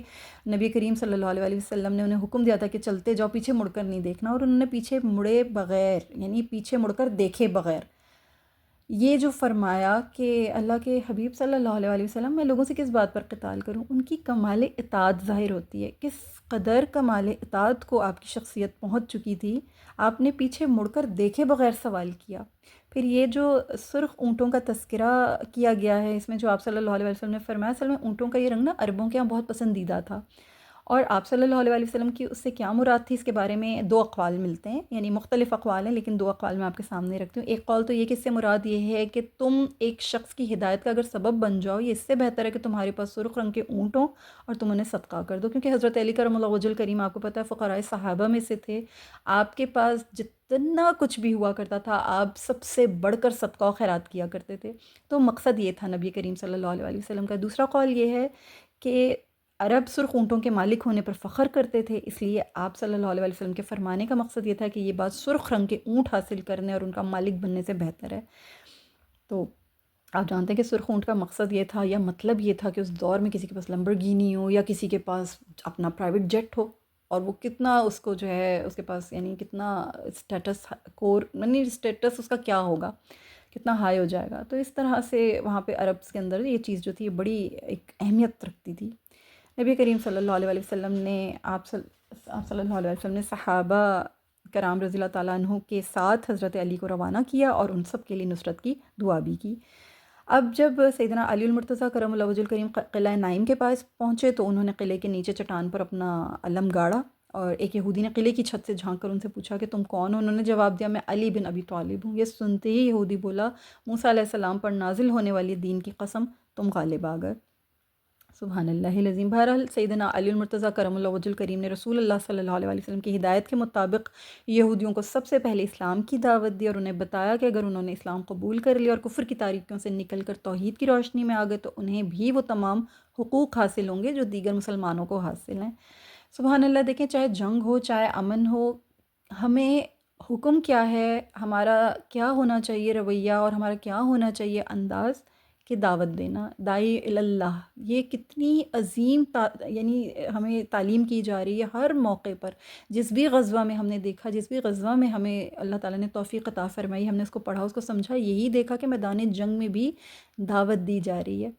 نبی کریم صلی اللہ علیہ وآلہ وسلم نے انہیں حکم دیا تھا کہ چلتے جاؤ، پیچھے مڑ کر نہیں دیکھنا، اور انہوں نے پیچھے مڑے بغیر، یعنی پیچھے مڑ کر دیکھے بغیر یہ جو فرمایا کہ اللہ کے حبیب صلی اللہ علیہ وآلہ وسلم، میں لوگوں سے کس بات پر قتال کروں، ان کی کمال اطاعت ظاہر ہوتی ہے، کس قدر کمال اطاعت کو آپ کی شخصیت پہنچ چکی تھی، آپ نے پیچھے مڑ کر دیکھے بغیر سوال کیا۔ پھر یہ جو سرخ اونٹوں کا تذکرہ کیا گیا ہے اس میں، جو آپ صلی اللہ علیہ وسلم نے فرمایا، اصل میں اونٹوں کا یہ رنگ نا عربوں کے یہاں بہت پسندیدہ تھا، اور آپ صلی اللہ علیہ وسلم کی اس سے کیا مراد تھی، اس کے بارے میں دو اقوال ملتے ہیں، یعنی مختلف اقوال ہیں لیکن دو اقوال میں آپ کے سامنے رکھتی ہوں۔ ایک قول تو یہ کہ اس سے مراد یہ ہے کہ تم ایک شخص کی ہدایت کا اگر سبب بن جاؤ، یہ اس سے بہتر ہے کہ تمہارے پاس سرخ رنگ کے اونٹ ہوں اور تم انہیں صدقہ کر دو، کیونکہ حضرت علی کرم اللہ وجہ الکریم آپ کو پتہ ہے فقراء صحابہ میں سے تھے، آپ کے پاس جتنا کچھ بھی ہوا کرتا تھا آپ سب سے بڑھ کر صدقہ و خیرات کیا کرتے تھے، تو مقصد یہ تھا نبی کریم صلی اللہ علیہ وسلم کا۔ دوسرا قول یہ ہے کہ عرب سرخ اونٹوں کے مالک ہونے پر فخر کرتے تھے، اس لیے آپ صلی اللہ علیہ وسلم کے فرمانے کا مقصد یہ تھا کہ یہ بات سرخ رنگ کے اونٹ حاصل کرنے اور ان کا مالک بننے سے بہتر ہے۔ تو آپ جانتے ہیں کہ سرخ اونٹ کا مقصد یہ تھا یا مطلب یہ تھا کہ اس دور میں کسی کے پاس لمبرگینی ہو یا کسی کے پاس اپنا پرائیویٹ جیٹ ہو، اور وہ کتنا اس کو جو ہے اس کے پاس یعنی کتنا اسٹیٹس کور، یعنی اسٹیٹس اس کا کیا ہوگا، کتنا ہائی ہو جائے گا۔ تو اس طرح سے وہاں پہ عربس کے اندر یہ چیز جو تھی بڑی ایک اہمیت رکھتی تھی۔ نبی کریم صلی اللہ علیہ وسلم نے آپ صلی اللہ علیہ وسلم نے صحابہ کرام رضی اللہ تعالیٰ عنہ کے ساتھ حضرت علی کو روانہ کیا اور ان سب کے لیے نصرت کی دعا بھی کی۔ اب جب سیدنا علی المرتضیٰ کرم اللہ وجہ الکریم قلعہ نائم کے پاس پہنچے تو انہوں نے قلعے کے نیچے چٹان پر اپنا علم گاڑا، اور ایک یہودی نے قلعے کی چھت سے جھانک کر ان سے پوچھا کہ تم کون ہو؟ انہوں نے جواب دیا، میں علی بن ابی طالب ہوں۔ یہ سنتے ہی یہودی بولا، موسیٰ علیہ السلام پر نازل ہونے والی دین کی قسم، تم غالب آ گئے۔ سبحان اللہ العظیم۔ بہرحال سیدنا علی المرتضیٰ کرم اللہ وجہ الکریم نے رسول اللہ صلی اللہ علیہ وسلم کی ہدایت کے مطابق یہودیوں کو سب سے پہلے اسلام کی دعوت دی اور انہیں بتایا کہ اگر انہوں نے اسلام قبول کر لیا اور کفر کی تاریکیوں سے نکل کر توحید کی روشنی میں آ گئے تو انہیں بھی وہ تمام حقوق حاصل ہوں گے جو دیگر مسلمانوں کو حاصل ہیں۔ سبحان اللہ۔ دیکھیں، چاہے جنگ ہو چاہے امن ہو، ہمیں حکم کیا ہے، ہمارا کیا ہونا چاہیے رویہ اور ہمارا کیا ہونا چاہیے انداز، کہ دعوت دینا، داعی اللہ، یہ کتنی عظیم یعنی ہمیں تعلیم کی جا رہی ہے ہر موقع پر۔ جس بھی غزوہ میں ہم نے دیکھا، جس بھی غزوہ میں ہمیں اللہ تعالیٰ نے توفیق عطا فرمائی، ہم نے اس کو پڑھا، اس کو سمجھا، یہی دیکھا کہ میدان جنگ میں بھی دعوت دی جا رہی ہے۔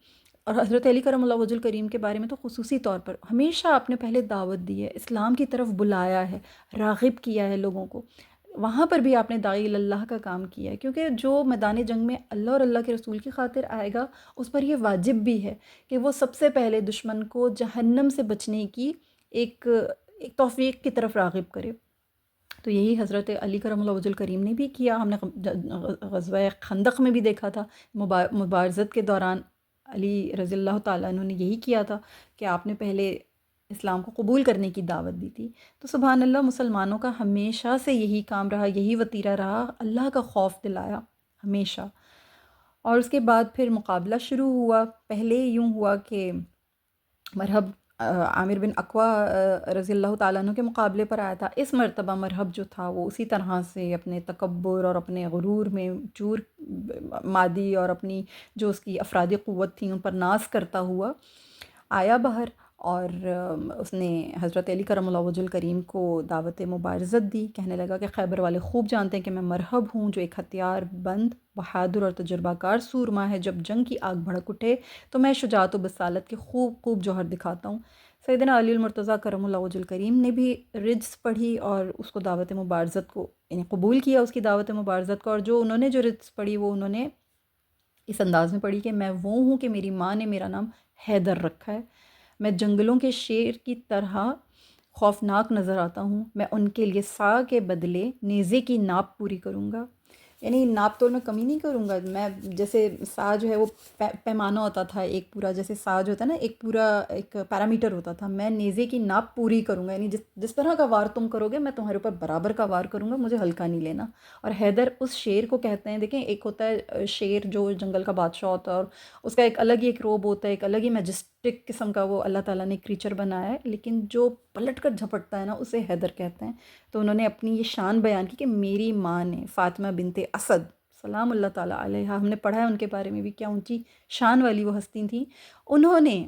اور حضرت علی کرم اللہ وجہ الکریم کے بارے میں تو خصوصی طور پر ہمیشہ آپ نے پہلے دعوت دی ہے، اسلام کی طرف بلایا ہے، راغب کیا ہے لوگوں کو۔ وہاں پر بھی آپ نے داعی اللہ کا کام کیا ہے، کیونکہ جو میدان جنگ میں اللہ اور اللہ کے رسول کی خاطر آئے گا اس پر یہ واجب بھی ہے کہ وہ سب سے پہلے دشمن کو جہنم سے بچنے کی ایک توفیق کی طرف راغب کرے۔ تو یہی حضرت علی کرم اللہ وجہ الکریم نے بھی کیا۔ ہم نے غزوہ خندق میں بھی دیکھا تھا، مبارزت کے دوران علی رضی اللہ تعالیٰ عنہ نے یہی کیا تھا کہ آپ نے پہلے اسلام کو قبول کرنے کی دعوت دی تھی۔ تو سبحان اللہ، مسلمانوں کا ہمیشہ سے یہی کام رہا، یہی وتیرہ رہا، اللہ کا خوف دلایا ہمیشہ۔ اور اس کے بعد پھر مقابلہ شروع ہوا۔ پہلے یوں ہوا کہ مرحب عامر بن اقویٰ رضی اللہ تعالیٰ عنہ کے مقابلے پر آیا تھا۔ اس مرتبہ مرحب جو تھا وہ اسی طرح سے اپنے تکبر اور اپنے غرور میں چور مادی اور اپنی جو اس کی افرادی قوت تھی ان پر ناز کرتا ہوا آیا باہر، اور اس نے حضرت علی کرم اللہ وجہ الکریم کو دعوت مبارزت دی۔ کہنے لگا کہ خیبر والے خوب جانتے ہیں کہ میں مرحب ہوں، جو ایک ہتھیار بند، بہادر اور تجربہ کار سورما ہے۔ جب جنگ کی آگ بھڑک اٹھے تو میں شجاعت و بصالت کے خوب جوہر دکھاتا ہوں۔ سیدنا علی المرتضیٰ کرم اللہ وجہ الکریم نے بھی رجز پڑھی اور اس کو دعوت مبارزت کو یعنی قبول کیا، اس کی دعوت مبارزت کو۔ اور جو انہوں نے جو رجز پڑھی وہ انہوں نے اس انداز میں پڑھی کہ میں وہ ہوں کہ میری ماں نے میرا نام حیدر رکھا ہے، میں جنگلوں کے شیر کی طرح خوفناک نظر آتا ہوں، میں ان کے لیے سا کے بدلے نیزے کی ناپ پوری کروں گا، یعنی ناپ تول میں کمی نہیں کروں گا میں، جیسے سا جو ہے وہ پیمانہ ہوتا تھا ایک پورا، جیسے سا جو ہوتا ہے نا ایک پورا ایک پیرامیٹر ہوتا تھا، میں نیزے کی ناپ پوری کروں گا، یعنی جس طرح کا وار تم کرو گے میں تمہارے اوپر برابر کا وار کروں گا، مجھے ہلکا نہیں لینا۔ اور حیدر اس شیر کو کہتے ہیں، دیکھیں ایک ہوتا ہے شیر جو جنگل کا بادشاہ ہوتا ہے، اور اس کا ایک الگ ہی ایک روب ہوتا ہے، ایک الگ ہی میجسٹک قسم کا وہ اللہ تعالیٰ نے کریچر بنایا ہے، لیکن جو پلٹ کر جھپٹتا ہے نا اسے حیدر کہتے ہیں۔ تو انہوں نے اپنی یہ شان بیان کی کہ میری ماں نے فاطمہ بنت اسد سلام اللہ تعالیٰ علیہا، ہم نے پڑھا ہے ان کے بارے میں بھی کیا اونچی شان والی وہ ہستی تھیں، انہوں نے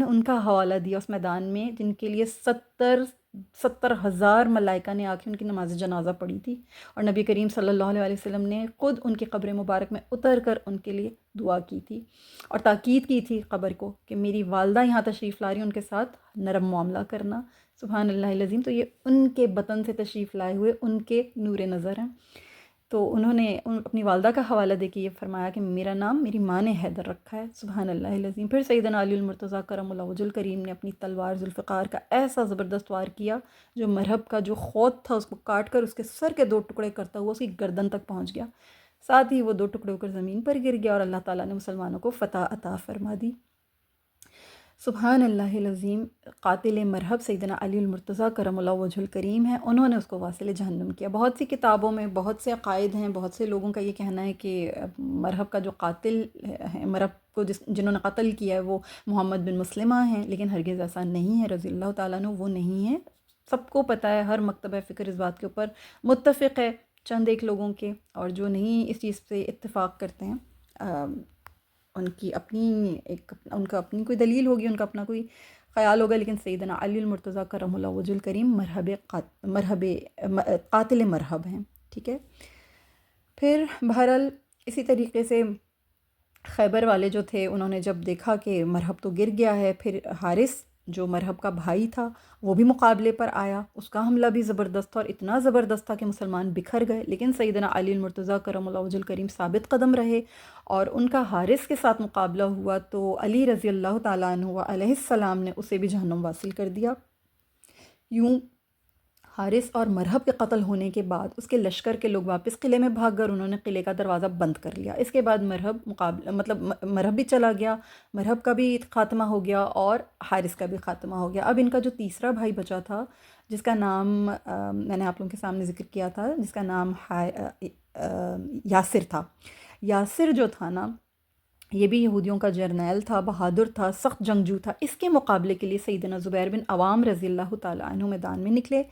ان کا حوالہ دیا اس میدان میں، جن کے لیے 70,000 ملائکہ نے آ کے ان کی نماز جنازہ پڑھی تھی، اور نبی کریم صلی اللہ علیہ وسلم نے خود ان کی قبر مبارک میں اتر کر ان کے لیے دعا کی تھی اور تاکید کی تھی قبر کو کہ میری والدہ یہاں تشریف لا رہی ہیں، ان کے ساتھ نرم معاملہ کرنا۔ سبحان اللہ العظیم۔ تو یہ ان کے بطن سے تشریف لائے ہوئے ان کے نور نظر ہیں۔ تو انہوں نے اپنی والدہ کا حوالہ دے کے یہ فرمایا کہ میرا نام میری ماں نے حیدر رکھا ہے۔ سبحان اللہ العظیم۔ پھر سیدنا علی المرتضیٰ کرم اللہ وجہ الکریم نے اپنی تلوار ذوالفقار کا ایسا زبردست وار کیا جو مرہب کا جو خوط تھا اس کو کاٹ کر اس کے سر کے 2 ٹکڑے کرتا ہوا اس کی گردن تک پہنچ گیا، ساتھ ہی وہ 2 ٹکڑے ہو کر زمین پر گر گیا، اور اللہ تعالیٰ نے مسلمانوں کو فتح عطا فرما دی۔ سبحان اللہ العظیم۔ قاتل مرہب سیدنا علی المرتضیٰ کرم اللہ وجہ الکریم ہیں، انہوں نے اس کو واصل جہنم کیا۔ بہت سی کتابوں میں بہت سے عقائد ہیں، بہت سے لوگوں کا یہ کہنا ہے کہ مرہب کا جو قاتل ہے، مرہب کو جنہوں نے قتل کیا ہے وہ محمد بن مسلمہ ہیں، لیکن ہرگز ایسا نہیں ہے، رضی اللہ تعالیٰ عنہ، وہ نہیں ہے۔ سب کو پتہ ہے، ہر مکتبہ فکر اس بات کے اوپر متفق ہے، چند ایک لوگوں کے، اور جو نہیں اس چیز سے اتفاق کرتے ہیں ان کی اپنی ان کا اپنی کوئی دلیل ہوگی، ان کا اپنا کوئی خیال ہوگا، لیکن سیدنا علی المرتضیٰ کرم اللہ وجہ الکریم قاتل مرہب ہیں، ٹھیک ہے۔ پھر بہرحال اسی طریقے سے خیبر والے جو تھے انہوں نے جب دیکھا کہ مرہب تو گر گیا ہے، پھر حارث جو مرہب کا بھائی تھا وہ بھی مقابلے پر آیا، اس کا حملہ بھی زبردست تھا، اور اتنا زبردست تھا کہ مسلمان بکھر گئے، لیکن سیدنا علی المرتضیٰ کرم اللہ وجہ الکریم ثابت قدم رہے، اور ان کا حارث کے ساتھ مقابلہ ہوا تو علی رضی اللہ تعالیٰ عنہ علیہ السلام نے اسے بھی جہنم واصل کر دیا۔ یوں حارث اور مرہب کے قتل ہونے کے بعد اس کے لشکر کے لوگ واپس قلعے میں بھاگ کر انہوں نے قلعے کا دروازہ بند کر لیا۔ اس کے بعد مرہب بھی چلا گیا، مرہب کا بھی خاتمہ ہو گیا اور حارث کا بھی خاتمہ ہو گیا۔ اب ان کا جو تیسرا بھائی بچا تھا، جس کا نام میں نے آپ لوگوں کے سامنے ذکر کیا تھا، جس کا نام یاسر تھا۔ یاسر جو تھا نا، یہ بھی یہودیوں کا جرنیل تھا، بہادر تھا، سخت جنگجو تھا۔ اس کے مقابلے کے لیے سیدنا زبیر بن عوام رضی اللہ تعالیٰ عنہ میدان میں نکلے۔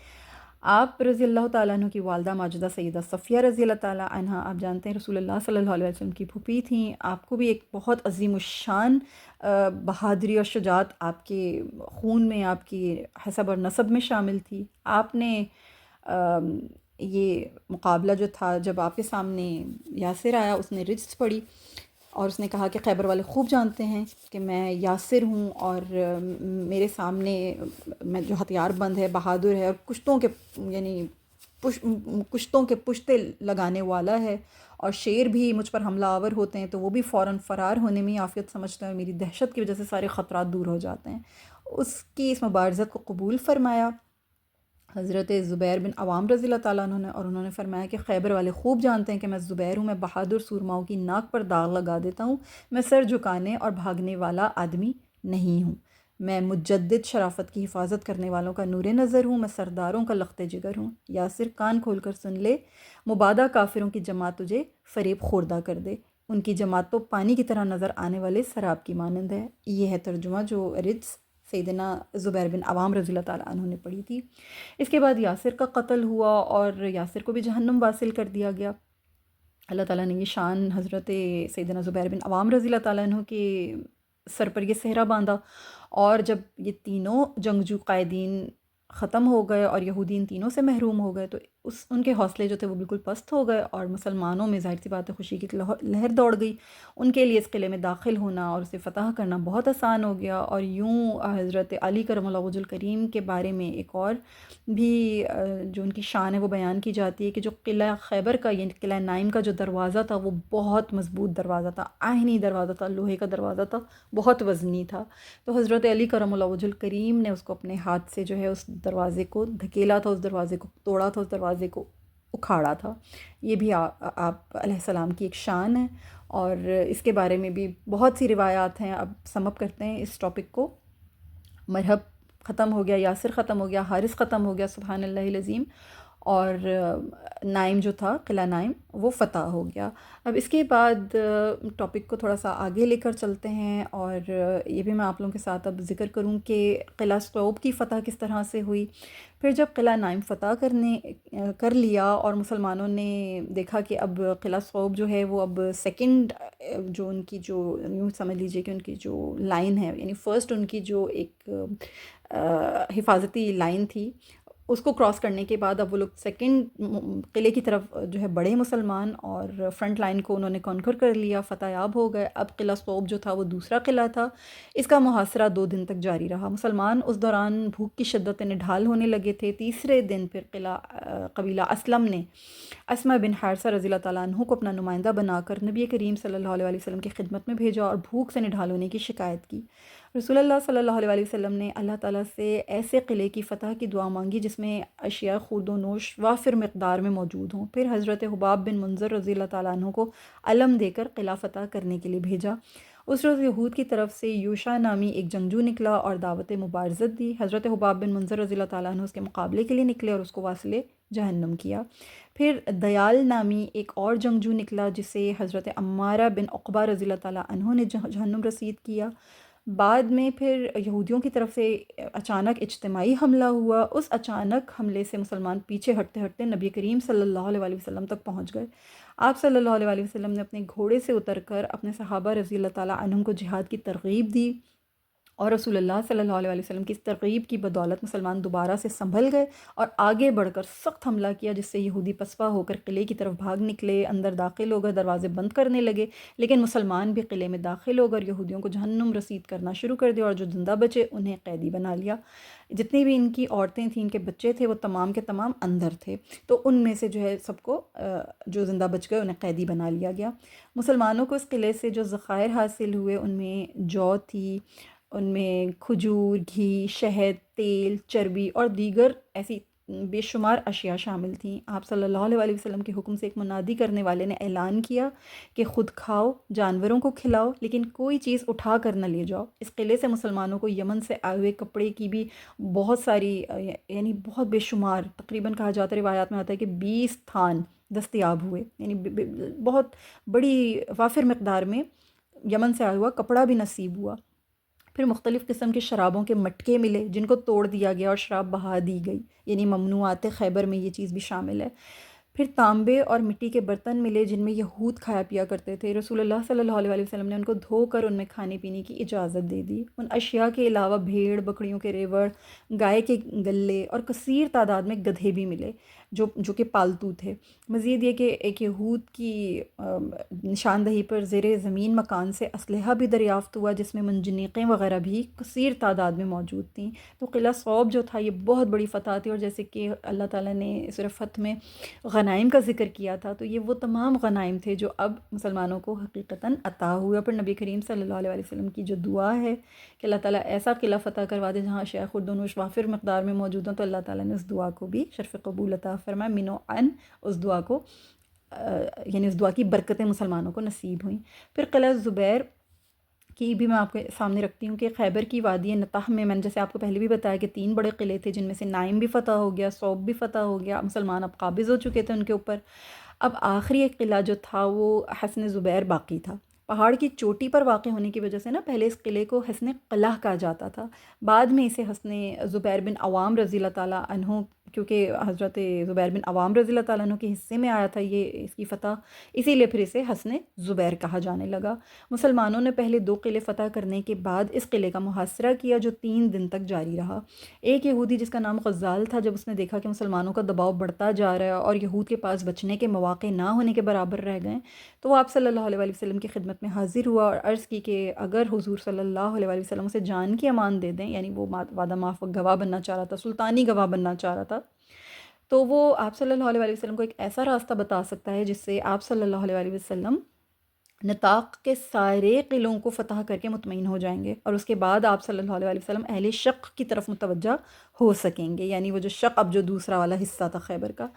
آپ رضی اللہ تعالیٰ عنہ کی والدہ ماجدہ سیدہ صفیہ رضی اللہ تعالیٰ عنہ، آپ جانتے ہیں رسول اللہ صلی اللہ علیہ وسلم کی پھوپھی تھیں، آپ کو بھی ایک بہت عظیم الشان بہادری اور شجاعت آپ کے خون میں، آپ کی حسب اور نسب میں شامل تھی۔ آپ نے یہ مقابلہ جو تھا، جب آپ کے سامنے یاسر آیا، اس نے رجس پڑھی اور اس نے کہا کہ خیبر والے خوب جانتے ہیں کہ میں یاسر ہوں، اور میرے سامنے میں جو ہتھیار بند ہے، بہادر ہے، اور کشتوں کے پشتے لگانے والا ہے، اور شیر بھی مجھ پر حملہ آور ہوتے ہیں تو وہ بھی فوراً فرار ہونے میں ہی عافیت سمجھتے ہیں، اور میری دہشت کی وجہ سے سارے خطرات دور ہو جاتے ہیں۔ اس کی اس مبارزت کو قبول فرمایا حضرت زبیر بن عوام رضی اللہ تعالیٰ عنہ نے، اور انہوں نے فرمایا کہ خیبر والے خوب جانتے ہیں کہ میں زبیر ہوں، میں بہادر سورماؤں کی ناک پر داغ لگا دیتا ہوں، میں سر جھکانے اور بھاگنے والا آدمی نہیں ہوں، میں مجدد شرافت کی حفاظت کرنے والوں کا نور نظر ہوں، میں سرداروں کا لخت جگر ہوں۔ یاسر کان کھول کر سن لے، مبادہ کافروں کی جماعت تجھے فریب خوردہ کر دے، ان کی جماعت تو پانی کی طرح نظر آنے والے سراب کی مانند ہے۔ یہ ہے ترجمہ جو رجس سیدنا زبیر بن عوام رضی اللہ تعالیٰ عنہ نے پڑھی تھی۔ اس کے بعد یاسر کا قتل ہوا اور یاسر کو بھی جہنم واصل کر دیا گیا۔ اللہ تعالیٰ نے یہ شان حضرت سیدنا زبیر بن عوام رضی اللہ تعالیٰ عنہ کے سر پر یہ صحرا باندھا، اور جب یہ تینوں جنگجو قائدین ختم ہو گئے اور یہودی ان تینوں سے محروم ہو گئے تو ان کے حوصلے جو تھے وہ بالکل پست ہو گئے، اور مسلمانوں میں ظاہر سی بات ہے خوشی کی لہر دوڑ گئی۔ ان کے لیے اس قلعے میں داخل ہونا اور اسے فتح کرنا بہت آسان ہو گیا۔ اور یوں حضرت علی کرم اللہ وجہ الکریم کے بارے میں ایک اور بھی جو ان کی شان ہے وہ بیان کی جاتی ہے کہ جو قلعہ خیبر کا، یعنی قلعہ نائم کا جو دروازہ تھا وہ بہت مضبوط دروازہ تھا، آہنی دروازہ تھا، لوہے کا دروازہ تھا، بہت وزنی تھا۔ تو حضرت علی کرم اللہ وجہ الکریم نے اس کو اپنے ہاتھ سے جو ہے اس دروازے کو دھکیلا تھا، اس دروازے کو توڑا تھا، اس دروازے کو اکھاڑا تھا۔ یہ بھی آپ علیہ السلام کی ایک شان ہے، اور اس کے بارے میں بھی بہت سی روایات ہیں۔ اب سم اپ کرتے ہیں اس ٹاپک کو۔ مرحب ختم ہو گیا، یاسر ختم ہو گیا، حارث ختم ہو گیا، سبحان اللہ العظیم، اور نائم جو تھا، قلعہ نائم، وہ فتح ہو گیا۔ اب اس کے بعد ٹاپک کو تھوڑا سا آگے لے کر چلتے ہیں، اور یہ بھی میں آپ لوگوں کے ساتھ اب ذکر کروں کہ قلعہ سقوب کی فتح کس طرح سے ہوئی۔ پھر جب قلعہ نائم فتح کر لیا اور مسلمانوں نے دیکھا کہ اب قلعہ سقوب جو ہے وہ اب سیکنڈ، جو ان کی جو یوں سمجھ لیجئے کہ ان کی جو لائن ہے، یعنی فرسٹ ان کی جو ایک حفاظتی لائن تھی، اس کو کراس کرنے کے بعد اب وہ لوگ سیکنڈ قلعے کی طرف جو ہے بڑے مسلمان، اور فرنٹ لائن کو انہوں نے کانکر کر لیا، فتح یاب ہو گئے۔ اب قلعہ سقوب جو تھا وہ دوسرا قلعہ تھا، اس کا محاصرہ 2 دن تک جاری رہا۔ مسلمان اس دوران بھوک کی شدت نڈھال ہونے لگے تھے۔ تیسرے دن پھر قبیلہ اسلم نے اسمہ بن حارثہ رضی اللہ تعالیٰ عنہ کو اپنا نمائندہ بنا کر نبی کریم صلی اللہ علیہ وسلم کی خدمت میں بھیجا اور بھوک سے نڈھال ہونے کی شکایت کی۔ رسول اللہ صلی اللہ علیہ وسلم نے اللہ تعالیٰ سے ایسے قلعے کی فتح کی دعا مانگی جس میں اشیاء خورد و نوش وافر مقدار میں موجود ہوں۔ پھر حضرت حباب بن منظر رضی اللہ تعالیٰ عنہ کو علم دے کر قلعہ فتح کرنے کے لیے بھیجا۔ اس روز یہود کی طرف سے یوشع نامی ایک جنگجو نکلا اور دعوت مبارزت دی۔ حضرت حباب بن منظر رضی اللہ تعالیٰ عنہ اس کے مقابلے کے لیے نکلے اور اس کو واصل جہنم کیا۔ پھر دیال نامی ایک اور جنگجو نکلا جسے حضرت عمارہ بن عقبہ رضی اللہ تعالیٰ عنہ نے جہنم رسید کیا۔ بعد میں پھر یہودیوں کی طرف سے اچانک اجتماعی حملہ ہوا۔ اس اچانک حملے سے مسلمان پیچھے ہٹتے ہٹتے نبی کریم صلی اللہ علیہ وسلم تک پہنچ گئے۔ آپ صلی اللہ علیہ وسلم نے اپنے گھوڑے سے اتر کر اپنے صحابہ رضی اللہ تعالیٰ عنہم کو جہاد کی ترغیب دی، اور رسول اللہ صلی اللہ علیہ وسلم کی اس ترغیب کی بدولت مسلمان دوبارہ سے سنبھل گئے اور آگے بڑھ کر سخت حملہ کیا، جس سے یہودی پسپا ہو کر قلعے کی طرف بھاگ نکلے، اندر داخل ہو گئے، دروازے بند کرنے لگے، لیکن مسلمان بھی قلعے میں داخل ہو کر یہودیوں کو جہنم رسید کرنا شروع کر دیا، اور جو زندہ بچے انہیں قیدی بنا لیا۔ جتنی بھی ان کی عورتیں تھیں، ان کے بچے تھے، وہ تمام کے تمام اندر تھے، تو ان میں سے جو ہے سب کو جو زندہ بچ گئے انہیں قیدی بنا لیا گیا۔ مسلمانوں کو اس قلعے سے جو ذخائر حاصل ہوئے ان میں جو تھی، ان میں کھجور، گھی، شہد، تیل، چربی اور دیگر ایسی بے شمار اشیاء شامل تھیں۔ آپ صلی اللہ علیہ وسلم کے حکم سے ایک منادی کرنے والے نے اعلان کیا کہ خود کھاؤ، جانوروں کو کھلاؤ، لیکن کوئی چیز اٹھا کر نہ لے جاؤ۔ اس قلعے سے مسلمانوں کو یمن سے آئے ہوئے کپڑے کی بھی بہت ساری، یعنی بہت بے شمار، تقریباً کہا جاتا ہے، روایات میں آتا ہے کہ 20 تھان دستیاب ہوئے، یعنی بہت بڑی وافر مقدار میں یمن سے آیا ہوا کپڑا بھی نصیب ہوا۔ پھر مختلف قسم کے شرابوں کے مٹکے ملے جن کو توڑ دیا گیا اور شراب بہا دی گئی، یعنی ممنوعات خیبر میں یہ چیز بھی شامل ہے۔ پھر تانبے اور مٹی کے برتن ملے جن میں یہود کھایا پیا کرتے تھے۔ رسول اللہ صلی اللہ علیہ وسلم نے ان کو دھو کر ان میں کھانے پینے کی اجازت دے دی۔ ان اشیاء کے علاوہ بھیڑ بکریوں کے ریوڑ، گائے کے گلے اور کثیر تعداد میں گدھے بھی ملے جو کہ پالتو تھے۔ مزید یہ کہ ایک یہود کی نشاندہی پر زیر زمین مکان سے اسلحہ بھی دریافت ہوا جس میں منجنیقیں وغیرہ بھی کثیر تعداد میں موجود تھیں۔ تو قلعہ سقوب جو تھا یہ بہت بڑی فتح تھی، اور جیسے کہ اللہ تعالیٰ نے سورہ فتح میں غنائم کا ذکر کیا تھا، تو یہ وہ تمام غنائم تھے جو اب مسلمانوں کو حقیقتاً عطا ہوئے۔ پر نبی کریم صلی اللہ علیہ وسلم کی جو دعا ہے کہ اللہ تعالیٰ ایسا قلعہ فتح کروا دے جہاں اشیاء خورد و نوش وافر مقدار میں موجود ہوں، تو اللہ تعالیٰ نے اس دعا کو بھی شرف قبول عطا فرمایا، منو عن اس دعا کو، یعنی اس دعا کی برکتیں مسلمانوں کو نصیب ہوئیں۔ پھر قلعہ زبیر کی بھی میں آپ کے سامنے رکھتی ہوں کہ خیبر کی وادی نطح میں نے جیسے آپ کو پہلے بھی بتایا کہ 3 بڑے قلعے تھے، جن میں سے نائم بھی فتح ہو گیا، سوب بھی فتح ہو گیا، مسلمان اب قابض ہو چکے تھے ان کے اوپر۔ اب آخری ایک قلعہ جو تھا وہ حصن زبیر باقی تھا۔ پہاڑ کی چوٹی پر واقع ہونے کی وجہ سے پہلے اس قلعے کو حصن قلعہ کہا جاتا تھا، بعد میں اسے حصن زبیر بن عوام رضی اللہ تعالیٰ عنہ کیونکہ حضرت زبیر بن عوام رضی اللہ تعالیٰ عنہ کے حصے میں آیا تھا یہ اس کی فتح، اسی لیے پھر اسے حصن زبیر کہا جانے لگا۔ مسلمانوں نے پہلے 2 قلعے فتح کرنے کے بعد اس قلعے کا محاصرہ کیا جو 3 دن تک جاری رہا۔ ایک یہودی جس کا نام غزال تھا، جب اس نے دیکھا کہ مسلمانوں کا دباؤ بڑھتا جا رہا ہے اور یہود کے پاس بچنے کے مواقع نہ ہونے کے برابر رہ گئے، تو وہ آپ صلی اللہ علیہ وآلہ وسلم کی خدمت میں حاضر ہوا اور عرض کی کہ اگر حضور صلی اللہ علیہ وآلہ وسلم اسے جان کی امان دے دیں، یعنی وہ وعدہ معاف گواہ بننا چاہ رہا تھا، سلطانی گواہ بننا چاہ رہا تھا، تو وہ آپ صلی اللہ علیہ وآلہ وسلم کو ایک ایسا راستہ بتا سکتا ہے جس سے آپ صلی اللہ علیہ وآلہ وسلم نطاق کے سارے قلعوں کو فتح کر کے مطمئن ہو جائیں گے، اور اس کے بعد آپ صلی اللہ علیہ وآلہ وسلم اہل شق کی طرف متوجہ ہو سکیں گے، یعنی وہ جو شق اب جو دوسرا والا حصہ تھا خیبر کا۔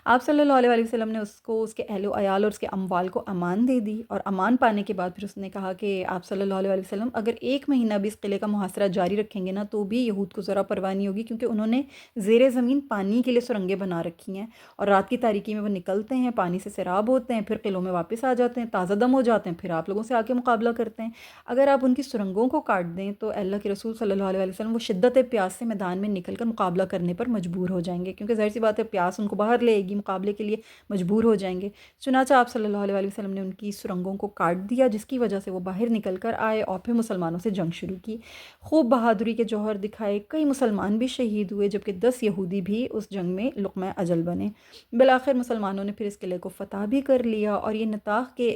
آپ صلی اللہ علیہ وآلہ وسلم نے اس کو، اس کے اہل و عیال اور اس کے اموال کو امان دے دی، اور امان پانے کے بعد پھر اس نے کہا کہ آپ صلی اللہ علیہ وآلہ وسلم اگر 1 مہینہ بھی اس قلعے کا محاصرہ جاری رکھیں گے نا تو بھی یہود کو ذرا پرواہ نہیں ہوگی، کیونکہ انہوں نے زیر زمین پانی کے لیے سرنگیں بنا رکھی ہیں، اور رات کی تاریکی میں وہ نکلتے ہیں، پانی سے سیراب ہوتے ہیں، پھر قلعوں میں واپس آ جاتے ہیں، تازہ دم ہو جاتے ہیں، پھر آپ لوگوں سے آ کے مقابلہ کرتے ہیں۔ اگر آپ ان کی سرنگوں کو کاٹ دیں تو اللہ کے رسول صلی اللہ علیہ وسلم وہ شدت پیاس سے میدان میں نکل کر مقابلہ کرنے پر مجبور ہو جائیں گے، کیونکہ ظاہر سی بات ہے پیاس ان کو باہر لے گی، مقابلے کے لیے مجبور ہو جائیں گے۔ چنانچہ آپ صلی اللہ علیہ وسلم نے ان کی سرنگوں کو کاٹ دیا، جس کی وجہ سے وہ باہر نکل کر آئے اور پھر مسلمانوں سے جنگ شروع کی۔ خوب بہادری کے جوہر دکھائے، کئی مسلمان بھی شہید ہوئے، جبکہ 10 یہودی بھی اس جنگ میں لقمہ اجل بنے۔ بالآخر مسلمانوں نے پھر اس قلعے کو فتح بھی کر لیا، اور یہ نطاق کے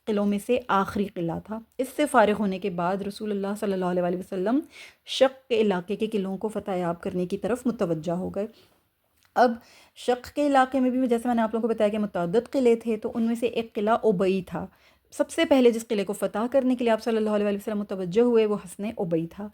قلعوں میں سے آخری قلعہ تھا۔ اس سے فارغ ہونے کے بعد رسول اللہ صلی اللہ علیہ وسلم شق کے علاقے کے قلعوں کو فتح یاب کرنے کی طرف متوجہ ہو گئے۔ اب شق کے علاقے میں بھی جیسے میں نے آپ لوگوں کو بتایا کہ متعدد قلعے تھے، تو ان میں سے ایک قلعہ ابئی تھا۔ سب سے پہلے جس قلعے کو فتح کرنے کے لیے آپ صلی اللہ علیہ وسلم متوجہ ہوئے وہ حصن ابئی تھا۔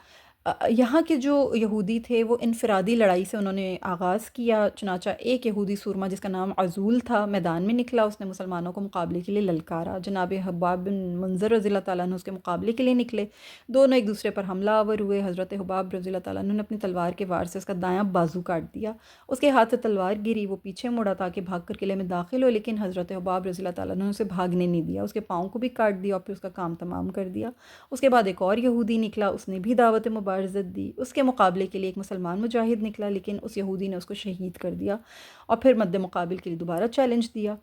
یہاں کے جو یہودی تھے وہ انفرادی لڑائی سے انہوں نے آغاز کیا، چنانچہ ایک یہودی سورما جس کا نام عزول تھا میدان میں نکلا، اس نے مسلمانوں کو مقابلے کے لیے للکارا۔ جناب حباب بن منذر رضی اللہ تعالیٰ عنہ اس کے مقابلے کے لیے نکلے، دونوں ایک دوسرے پر حملہ آور ہوئے۔ حضرت حباب رضی اللہ تعالیٰ عنہ نے اپنی تلوار کے وار سے اس کا دایاں بازو کاٹ دیا، اس کے ہاتھ سے تلوار گری، وہ پیچھے مڑا تاکہ بھاگ کر قلعے میں داخل ہو، لیکن حضرت حباب رضی اللہ تعالیٰ عنہ نے اسے بھاگنے نہیں دیا، اس کے پاؤں کو بھی کاٹ دیا اور پھر اس کا کام تمام کر دیا۔ اس کے بعد ایک اور یہودی نکلا، اس نے بھی دعوت مبارزت دی، اس کے مقابلے کے لیے ایک مسلمان مجاہد نکلا، لیکن اس یہودی نے اس کو شہید کر دیا، اور پھر مد مقابل کے لیے دوبارہ چیلنج دیا۔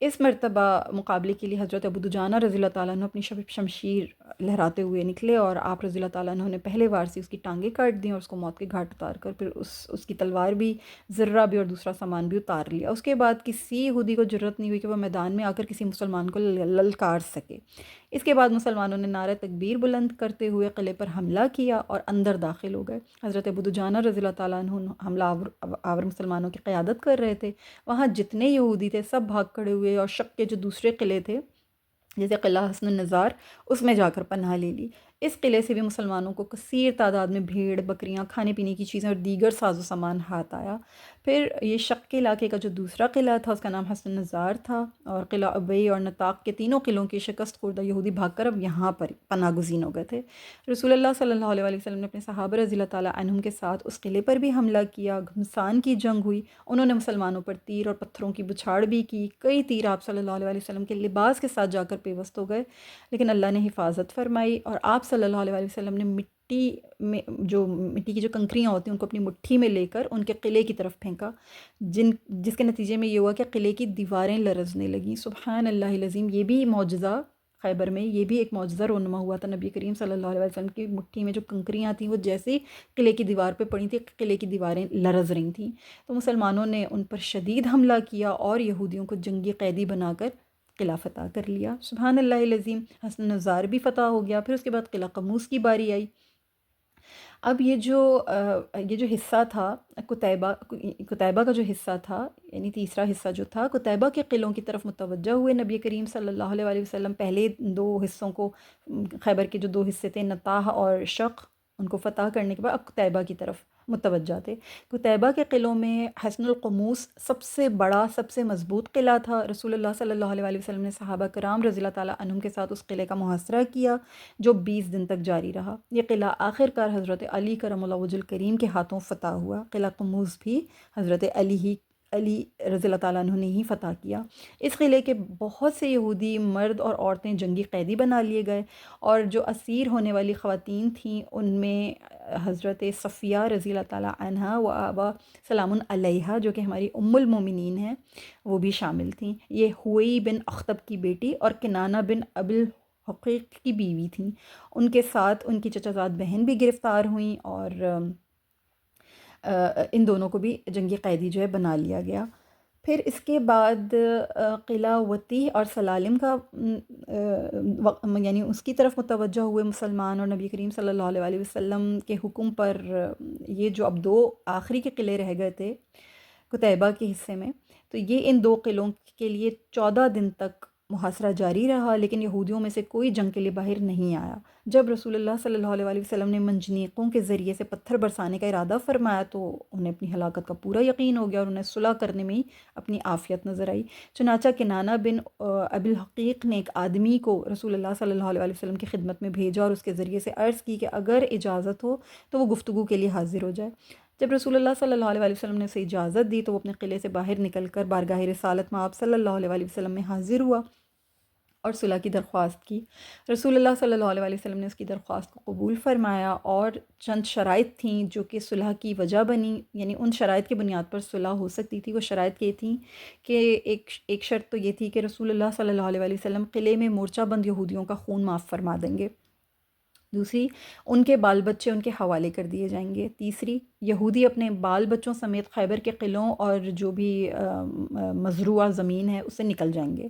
اس مرتبہ مقابلے کے لیے حضرت ابو دجانہ رضی اللہ تعالیٰ عنہ اپنی شمشیر لہراتے ہوئے نکلے، اور آپ رضی اللہ تعالیٰ عنہ نے پہلے وار سے اس کی ٹانگیں کاٹ دیں اور اس کو موت کے گھاٹ اتار کر پھر اس کی تلوار بھی، ذرہ بھی اور دوسرا سامان بھی اتار لیا۔ اس کے بعد کسی یہودی کو جرأت نہیں ہوئی کہ وہ میدان میں آ کر کسی مسلمان کو للکار سکے۔ اس کے بعد مسلمانوں نے نعرہ تکبیر بلند کرتے ہوئے قلعے پر حملہ کیا اور اندر داخل ہو گئے۔ حضرت ابو دجانہ رضی اللہ تعالیٰ عنہ حملہ آور مسلمانوں کی قیادت کر رہے تھے۔ وہاں جتنے یہودی تھے سب بھاگ کھڑے ہوئے اور شق کے جو دوسرے قلعے تھے جیسے قلعہ حصن النظار، اس میں جا کر پناہ لے لی۔ اس قلعے سے بھی مسلمانوں کو کثیر تعداد میں بھیڑ، بکریاں، کھانے پینے کی چیزیں اور دیگر ساز و سامان ہاتھ آیا۔ پھر یہ شق کے علاقے کا جو دوسرا قلعہ تھا اس کا نام حصن النظار تھا، اور قلعہ ابئی اور نطاق کے تینوں قلعوں کی شکست خوردہ یہودی بھاگ کر اب یہاں پر پناہ گزین ہو گئے تھے۔ رسول اللہ صلی اللہ علیہ وسلم نے اپنے صحابہ رضی اللہ تعالیٰ عنہم کے ساتھ اس قلعے پر بھی حملہ کیا، گھمسان کی جنگ ہوئی، انہوں نے مسلمانوں پر تیر اور پتھروں کی بچھاڑ بھی کی، کئی تیر آپ صلی اللہ علیہ وسلم کے لباس کے ساتھ جا کر پیوست ہو گئے، لیکن اللہ نے حفاظت فرمائی، اور آپ صلی اللہ علیہ وسلم نے مٹی کی جو کنکریاں ہوتی ہیں ان کو اپنی مٹھی میں لے کر ان کے قلعے کی طرف پھینکا، جس کے نتیجے میں یہ ہوا کہ قلعے کی دیواریں لرزنے لگیں۔ سبحان اللہ العظیم، یہ بھی معجزہ خیبر میں، یہ بھی ایک معجزہ رونما ہوا تھا۔ نبی کریم صلی اللہ علیہ وسلم کی مٹھی میں جو کنکریاں تھیں وہ جیسے قلعے کی دیوار پہ پڑی تھیں، قلعے کی دیواریں لرز رہی تھیں، تو مسلمانوں نے ان پر شدید حملہ کیا اور یہودیوں کو جنگی قیدی بنا کر قلعہ فتح کر لیا۔ سبحان اللہ العظیم، حصن النظار بھی فتح ہو گیا۔ پھر اس کے بعد قلعہ قموس کی باری آئی۔ اب یہ جو حصہ تھا قتیبہ کا جو حصہ تھا، یعنی تیسرا حصہ جو تھا، قتیبہ کے قلعوں کی طرف متوجہ ہوئے نبی کریم صلی اللہ علیہ وسلم۔ پہلے 2 حصوں کو، خیبر کے جو 2 حصے تھے نطاح اور شق، ان کو فتح کرنے کے بعد اب قتیبہ کی طرف متوجہ تھے۔ قتیبہ کے قلعوں میں حصن القموس سب سے بڑا، سب سے مضبوط قلعہ تھا۔ رسول اللہ صلی اللہ علیہ وسلم نے صحابہ کرام رضی اللہ تعالیٰ عنہم کے ساتھ اس قلعے کا محاصرہ کیا جو 20 دن تک جاری رہا۔ یہ قلعہ آخر کار حضرت علی کرم اللہ وجہ الکریم کے ہاتھوں فتح ہوا۔ قلعہ قموس بھی حضرت علی ہی علی رضی اللہ تعالیٰ عنہ نے ہی فتح کیا۔ اس قلعے کے بہت سے یہودی مرد اور عورتیں جنگی قیدی بنا لیے گئے، اور جو اسیر ہونے والی خواتین تھیں ان میں حضرت صفیہ رضی اللہ تعالیٰ عنہا و آبا سلام علیہا جو کہ ہماری ام المومنین ہیں وہ بھی شامل تھیں۔ یہ ہوئی بن اخطب کی بیٹی اور کنانہ بن ابی الحقیق کی بیوی تھیں۔ ان کے ساتھ ان کی چچا زاد بہن بھی گرفتار ہوئیں، اور ان دونوں کو بھی جنگی قیدی جو ہے بنا لیا گیا۔ پھر اس کے بعد قلعہ وطیح اور سلالم کا یعنی اس کی طرف متوجہ ہوئے مسلمان، اور نبی کریم صلی اللہ علیہ وسلم کے حکم پر یہ جو اب دو آخری کے قلعے رہ گئے تھے قتیبہ کے حصے میں، تو یہ ان دو قلعوں کے لیے 14 دن تک محاصرہ جاری رہا، لیکن یہودیوں میں سے کوئی جنگ کے لیے باہر نہیں آیا۔ جب رسول اللہ صلی اللہ علیہ وسلم نے منجنیقوں کے ذریعے سے پتھر برسانے کا ارادہ فرمایا تو انہیں اپنی ہلاکت کا پورا یقین ہو گیا، اور انہیں صلح کرنے میں ہی اپنی عافیت نظر آئی۔ چنانچہ کنانہ بن ابی الحقیق نے ایک آدمی کو رسول اللہ صلی اللہ علیہ وسلم کی خدمت میں بھیجا اور اس کے ذریعے سے عرض کی کہ اگر اجازت ہو تو وہ گفتگو کے لیے حاضر ہو جائے۔ جب رسول اللہ صلی اللہ علیہ وسلم نے اسے اجازت دی تو وہ اپنے قلعے سے باہر نکل کر بارگاہ رسالت میں آپ صلی اللہ علیہ وسلم میں حاضر ہوا اور صلح کی درخواست کی۔ رسول اللہ صلی اللہ علیہ وسلم نے اس کی درخواست کو قبول فرمایا، اور چند شرائط تھیں جو کہ صلح کی وجہ بنی، یعنی ان شرائط کی بنیاد پر صلح ہو سکتی تھی۔ وہ شرائط یہ تھیں کہ ایک شرط تو یہ تھی کہ رسول اللہ صلی اللہ علیہ وسلم قلعے میں مورچہ بند یہودیوں کا خون معاف فرما دیں گے۔ دوسری، ان کے بال بچے ان کے حوالے کر دیے جائیں گے۔ تیسری، یہودی اپنے بال بچوں سمیت خیبر کے قلعوں اور جو بھی مزروعہ زمین ہے اس سے نکل جائیں گے۔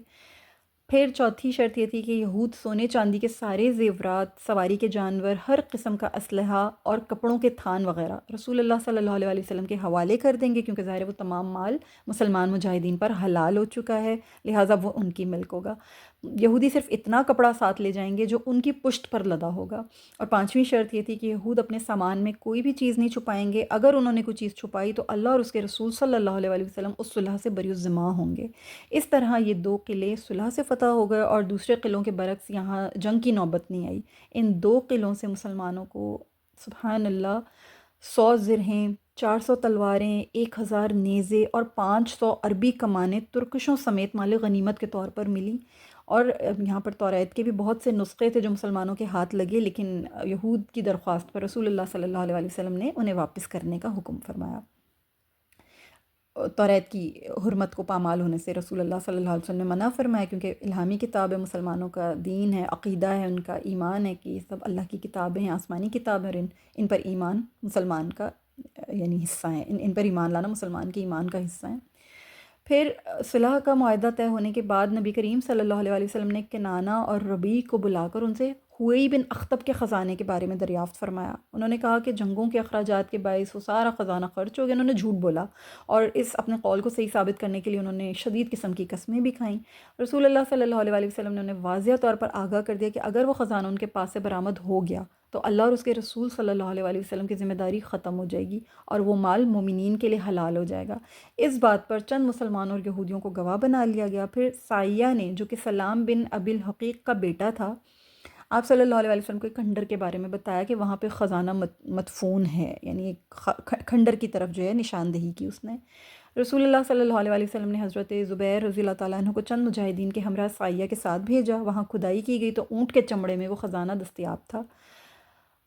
پھر چوتھی شرط یہ تھی کہ یہود سونے چاندی کے سارے زیورات، سواری کے جانور، ہر قسم کا اسلحہ اور کپڑوں کے تھان وغیرہ رسول اللہ صلی اللہ علیہ وسلم کے حوالے کر دیں گے، کیونکہ ظاہر ہے وہ تمام مال مسلمان مجاہدین پر حلال ہو چکا ہے، لہٰذا وہ ان کی ملک ہوگا۔ یہودی صرف اتنا کپڑا ساتھ لے جائیں گے جو ان کی پشت پر لدا ہوگا۔ اور پانچویں شرط یہ تھی کہ یہود اپنے سامان میں کوئی بھی چیز نہیں چھپائیں گے، اگر انہوں نے کوئی چیز چھپائی تو اللہ اور اس کے رسول صلی اللہ علیہ وسلم اس صلح سے بری الذمہ ہوں گے۔ اس طرح یہ دو قلعے صلح سے فتح ہو گئے، اور دوسرے قلعوں کے برعکس یہاں جنگ کی نوبت نہیں آئی۔ ان دو قلعوں سے مسلمانوں کو سبحان اللہ 100 زرہیں، 400 تلواریں، 1000 نیزے اور 500 عربی کمانیں ترکشوں سمیت مال غنیمت کے طور پر ملی۔ اور یہاں پر توریت کے بھی بہت سے نسخے تھے جو مسلمانوں کے ہاتھ لگے، لیکن یہود کی درخواست پر رسول اللہ صلی اللہ علیہ وسلم نے انہیں واپس کرنے کا حکم فرمایا۔ توریت کی حرمت کو پامال ہونے سے رسول اللہ صلی اللہ علیہ وسلم نے منع فرمایا، کیونکہ الہامی کتاب ہے، مسلمانوں کا دین ہے، عقیدہ ہے، ان کا ایمان ہے کہ یہ سب اللہ کی کتابیں ہیں، آسمانی کتاب ہیں، اور ان پر ایمان مسلمان کا یعنی حصہ ہیں، ان پر ایمان لانا مسلمان کے ایمان کا حصہ ہیں۔ پھر صلح کا معاہدہ طے ہونے کے بعد نبی کریم صلی اللہ علیہ وسلم نے کنانہ اور ربیع کو بلا کر ان سے ہوئی بن اخطب کے خزانے کے بارے میں دریافت فرمایا۔ انہوں نے کہا کہ جنگوں کے اخراجات کے باعث وہ سارا خزانہ خرچ ہو گیا۔ انہوں نے جھوٹ بولا، اور اس اپنے قول کو صحیح ثابت کرنے کے لیے انہوں نے شدید قسم کی قسمیں بھی کھائیں۔ رسول اللہ صلی اللہ علیہ وسلم نے انہیں واضح طور پر آگاہ کر دیا کہ اگر وہ خزانہ ان کے پاس سے برآمد ہو گیا تو اللہ اور اس کے رسول صلی اللہ علیہ وسلم کی ذمہ داری ختم ہو جائے گی، اور وہ مال مومنین کے لیے حلال ہو جائے گا۔ اس بات پر چند مسلمانوں اور یہودیوں کو گواہ بنا لیا گیا۔ پھر سائیہ نے، جو کہ سلام بن ابی الحقیق کا بیٹا تھا، آپ صلی اللہ علیہ وسلم کو ایک کھنڈر کے بارے میں بتایا کہ وہاں پہ خزانہ مدفون ہے، یعنی ایک کھنڈر کی طرف جو ہے نشاندہی کی اس نے۔ رسول اللہ صلی اللہ علیہ وسلم نے حضرت زبیر رضی اللہ تعالیٰ عنہ کو چند مجاہدین کے ہمراہ سائیہ کے ساتھ بھیجا۔ وہاں کھدائی کی گئی تو اونٹ کے چمڑے میں وہ خزانہ دستیاب تھا،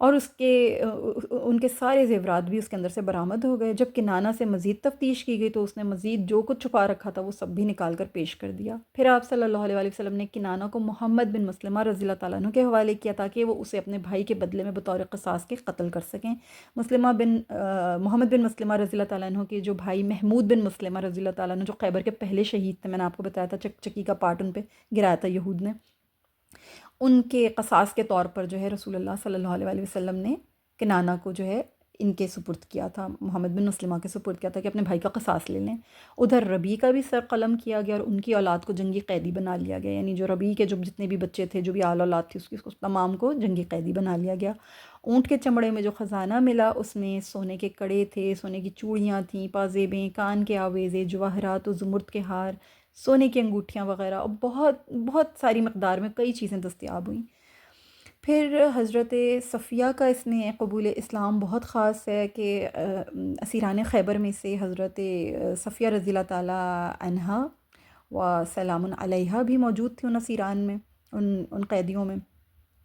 اور ان کے سارے زیورات بھی اس کے اندر سے برآمد ہو گئے۔ جب کنانہ سے مزید تفتیش کی گئی تو اس نے مزید جو کچھ چھپا رکھا تھا وہ سب بھی نکال کر پیش کر دیا۔ پھر آپ صلی اللہ علیہ وسلم نے کنانہ کو محمد بن مسلمہ رضی اللہ تعالیٰ عنہ کے حوالے کیا تاکہ وہ اسے اپنے بھائی کے بدلے میں بطور قصاص کے قتل کر سکیں۔ محمد بن مسلمہ رضی اللہ تعالیٰ عنہ کے جو بھائی محمود بن مسلمہ رضی اللہ تعالیٰ عنہ جو خیبر کے پہلے شہید تھے، میں نے آپ کو بتایا تھا چکی کا پاٹ ان پہ گرایا تھا یہود نے، ان کے قصاص کے طور پر جو ہے رسول اللہ صلی اللہ علیہ وسلم نے کنانہ کو جو ہے ان کے سپرد کیا تھا، محمد بن مسلمہ کے سپرد کیا تھا کہ اپنے بھائی کا قصاص لے لیں۔ ادھر ربیع کا بھی سر قلم کیا گیا اور ان کی اولاد کو جنگی قیدی بنا لیا گیا، یعنی جو ربیع کے جو جتنے بھی بچے تھے، جو بھی آل اولاد تھی، اس کو تمام کو جنگی قیدی بنا لیا گیا۔ اونٹ کے چمڑے میں جو خزانہ ملا اس میں سونے کے کڑے تھے، سونے کی چوڑیاں تھیں، پازیبیں، کان کے آویزے، جواہرات و زمرد کے ہار، سونے کی انگوٹھیاں وغیرہ، اور بہت بہت ساری مقدار میں کئی چیزیں دستیاب ہوئیں۔ پھر حضرت صفیہ کا اس میں قبول اسلام بہت خاص ہے کہ اسیران خیبر میں سے حضرت صفیہ رضی اللہ تعالیٰ عنہا و سلام علیہا بھی موجود تھی ان اسیران میں، ان قیدیوں میں،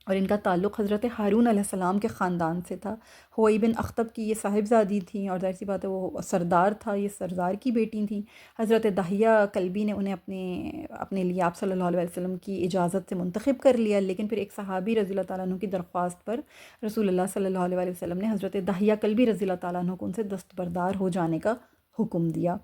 اور ان کا تعلق حضرت ہارون علیہ السلام کے خاندان سے تھا۔ ہوئی بن اخطب کی یہ صاحبزادی تھیں، اور ظاہر سی بات ہے وہ سردار تھا، یہ سردار کی بیٹی تھیں۔ حضرت داہیہ کلبی نے انہیں اپنے لیے آپ صلی اللہ علیہ وسلم کی اجازت سے منتخب کر لیا، لیکن پھر ایک صحابی رضی اللہ تعالیٰ عنہ کی درخواست پر رسول اللہ صلی اللہ علیہ وسلم نے حضرت داہیہ کلبی رضی اللہ تعالیٰ عنہ کو ان سے دستبردار ہو جانے کا حکم دیا۔